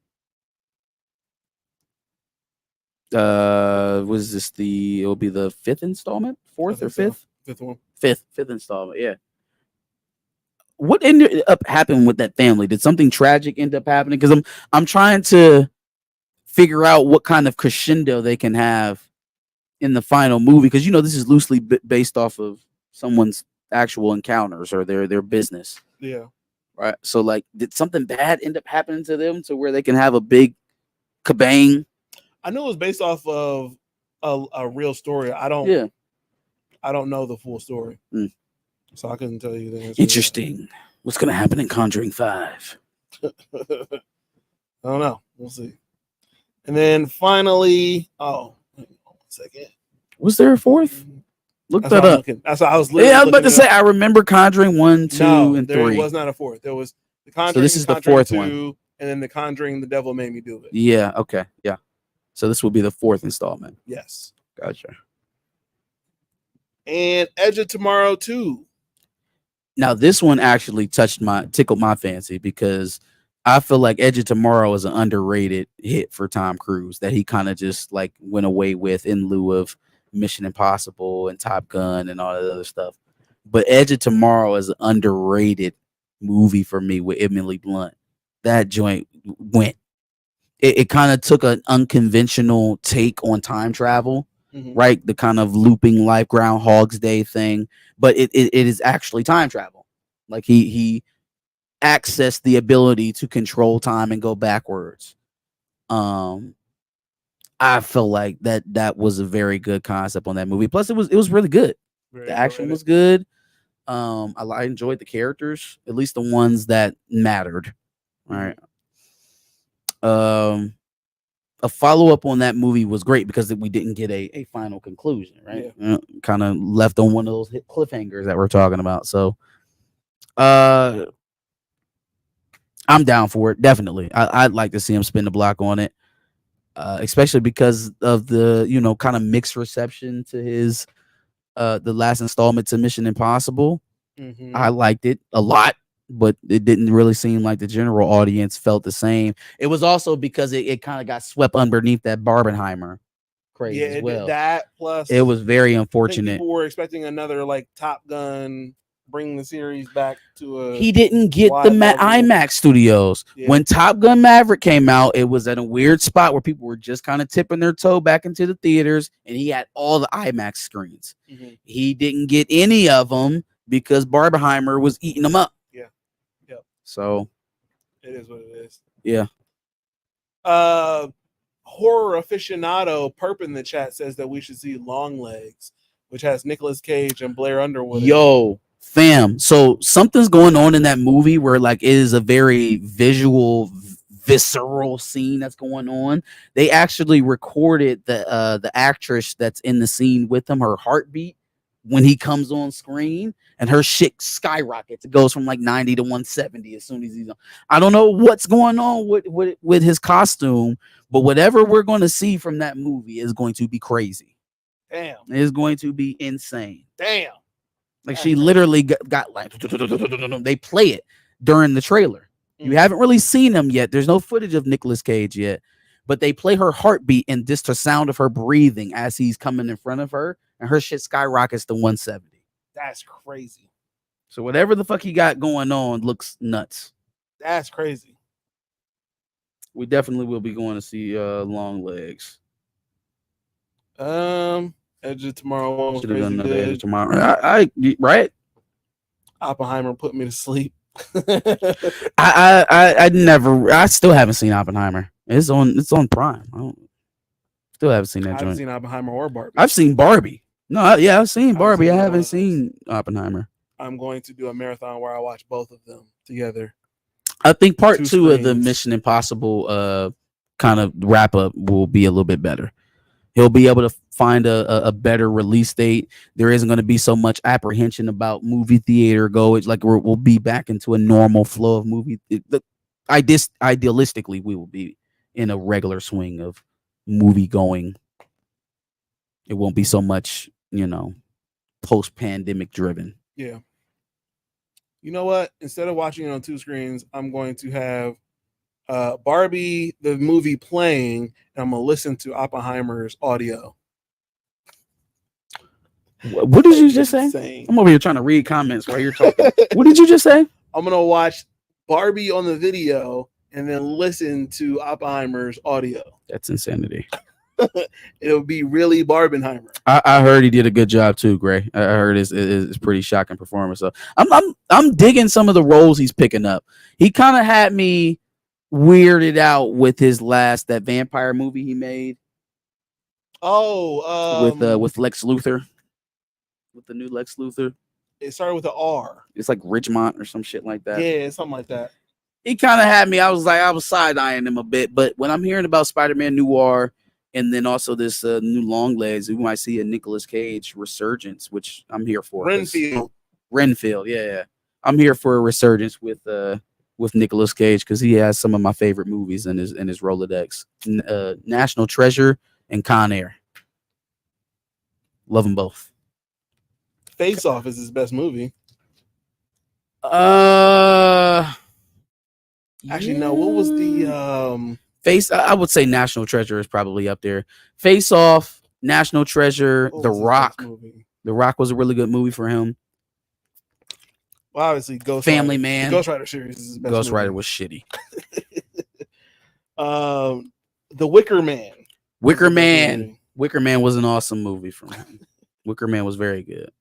Was this it'll be the fifth installment, fourth I or think so. fifth? Fifth one. Fifth installment. Yeah. What ended up happening with that family? Did something tragic end up happening? Because I'm trying to figure out what kind of crescendo they can have in the final movie, because this is loosely based off of someone's actual encounters or their business, Yeah. right? So like, did something bad end up happening to them to where they can have a big kabang? I know it was based off of a real story. I don't know the full story. So I couldn't tell you the answer. Interesting. What's gonna happen in Conjuring 5? I don't know. We'll see. And then finally, hang on 1 second. Was there a fourth? Look That's that what I'm up. looking. That's what I was. Yeah, I was about to looking say. it up. I remember Conjuring 1, 2, and there 3. was not a fourth. There was the Conjuring. So this is the Conjuring fourth 2, one. and then the Conjuring. The Devil Made Me Do It. Yeah. Okay. Yeah. So this will be the fourth installment. Yes. Gotcha. And Edge of Tomorrow 2. Now this one actually tickled my fancy, because I feel like Edge of Tomorrow is an underrated hit for Tom Cruise that he kind of just like went away with in lieu of Mission Impossible and Top Gun and all that other stuff. But Edge of Tomorrow is an underrated movie for me with Emily Blunt. That joint went. It kind of took an unconventional take on time travel, right? The kind of looping life Groundhog's Day thing, but it is actually time travel. Like he accessed the ability to control time and go backwards. I feel like that was a very good concept on that movie. Plus, it was really good. The action was good. I enjoyed the characters, at least the ones that mattered. Right. A follow-up on that movie was great because we didn't get a final conclusion, right? Yeah. Kind of left on one of those cliffhangers that we're talking about. So I'm down for it, definitely. I'd like to see him spin the block on it, especially because of the kind of mixed reception to his the last installment to Mission Impossible. I liked it a lot, but it didn't really seem like the general audience felt the same. It was also because it kind of got swept underneath that Barbenheimer craze as well. That plus it was very I think unfortunate. people were expecting another like Top Gun, bring the series back to a. He didn't get wide the level. IMAX studios. Yeah. When Top Gun Maverick came out, it was at a weird spot where people were just kind of tipping their toe back into the theaters, and he had all the IMAX screens. He didn't get any of them because Barbenheimer was eating them up. Yeah. Yep. So it is what it is. Yeah. Horror aficionado Perp in the chat says that we should see Long Legs, which has Nicolas Cage and Blair Underwood. Yo, fam. So something's going on in that movie where like it is a very visual, visceral scene that's going on. They actually recorded the actress that's in the scene with him, her heartbeat when he comes on screen, and her shit skyrockets. It goes from like 90 to 170 as soon as he's on. I don't know what's going on with his costume, but whatever we're going to see from that movie is going to be crazy. Damn. It's going to be insane. Damn. Like she literally got like they play it during the trailer. You haven't really seen them yet. There's no footage of Nicolas Cage yet, but they play her heartbeat and just the sound of her breathing as he's coming in front of her, and her shit skyrockets to 170. That's crazy. So whatever the fuck he got going on looks nuts. That's crazy. We definitely will be going to see Long Legs. Edge of Tomorrow was Should have done crazy another Edge good. of Tomorrow. I right. Oppenheimer put me to sleep. I still haven't seen Oppenheimer. It's on Prime. Still haven't seen that I haven't joint. seen Oppenheimer or Barbie. I've seen Barbie. No, I've seen Barbie. I haven't seen Oppenheimer. I'm going to do a marathon where I watch both of them together. I think part 2 Two of the screens. Mission Impossible kind of wrap up will be a little bit better. He'll be able to find a better release date. There isn't going to be so much apprehension about movie theater goage. Like we'll be back into a normal flow of movie. Idealistically, we will be in a regular swing of movie going. It won't be so much, post-pandemic driven. Yeah. You know what? Instead of watching it on 2 screens, I'm going to have Barbie, the movie, playing, and I'm going to listen to Oppenheimer's audio. What did you just say? I'm over here trying to read comments while you're talking. What did you just say? I'm going to watch Barbie on the video and then listen to Oppenheimer's audio. That's insanity. It'll be really Barbenheimer. I heard he did a good job too, Gray. I heard it's pretty shocking performance. So I'm digging some of the roles he's picking up. He kind of had me weirded out with his that vampire movie he made. Oh, with Lex Luthor, with the new Lex Luthor. it started with an R. It's like Ridgemont or some shit like that. Yeah, something like that. He kind of had me. I was side eyeing him a bit, but when I'm hearing about Spider-Man Noir and then also this new Longlegs, we might see a Nicolas Cage resurgence, which I'm here for. Renfield, yeah. I'm here for a resurgence with Nicolas Cage because he has some of my favorite movies in his Rolodex. National Treasure and Con Air. Love them both. Face Off is his best movie. Actually, no. What was the I would say National Treasure is probably up there. Face Off, National Treasure, The Rock. The Rock was a really good movie for him. Well, obviously, Ghost Family Rider. Man. The Ghost Rider series is his best Ghost movie. Rider was shitty. The Wicker Man. Wicker Man was an awesome movie for him. Wicker Man was very good.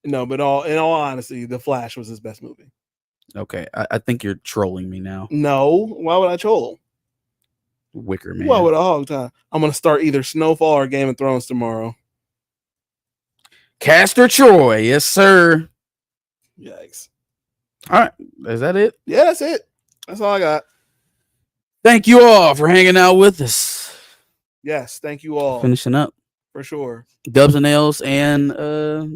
No, but in all honesty, The Flash was his best movie. Okay, I think you're trolling me now. No, why would I troll? Wicker Man. Why would I hog tie? I'm gonna start either Snowfall or Game of Thrones tomorrow. Castor Troy, yes, sir. Yikes. All right, is that it? Yeah, that's it. That's all I got. Thank you all for hanging out with us. Yes, thank you all. Finishing up. For sure. Dubs and Nails and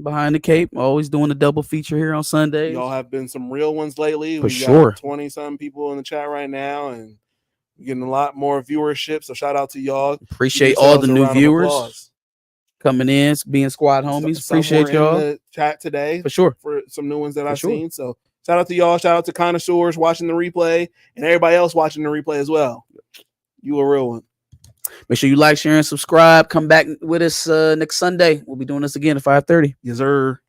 Behind the Cape. Always doing a double feature here on Sundays. Y'all have been some real ones lately. For sure. 20-some people in the chat right now and getting a lot more viewership. So shout out to y'all. Appreciate all the new viewers coming in, being squad homies. Appreciate y'all. In the chat today. For sure. For some new ones that I've seen. So shout out to y'all. Shout out to connoisseurs watching the replay and everybody else watching the replay as well. You a real one. Make sure you like, share, and subscribe. Come back with us next Sunday. We'll be doing this again at 5:30. Yes, sir.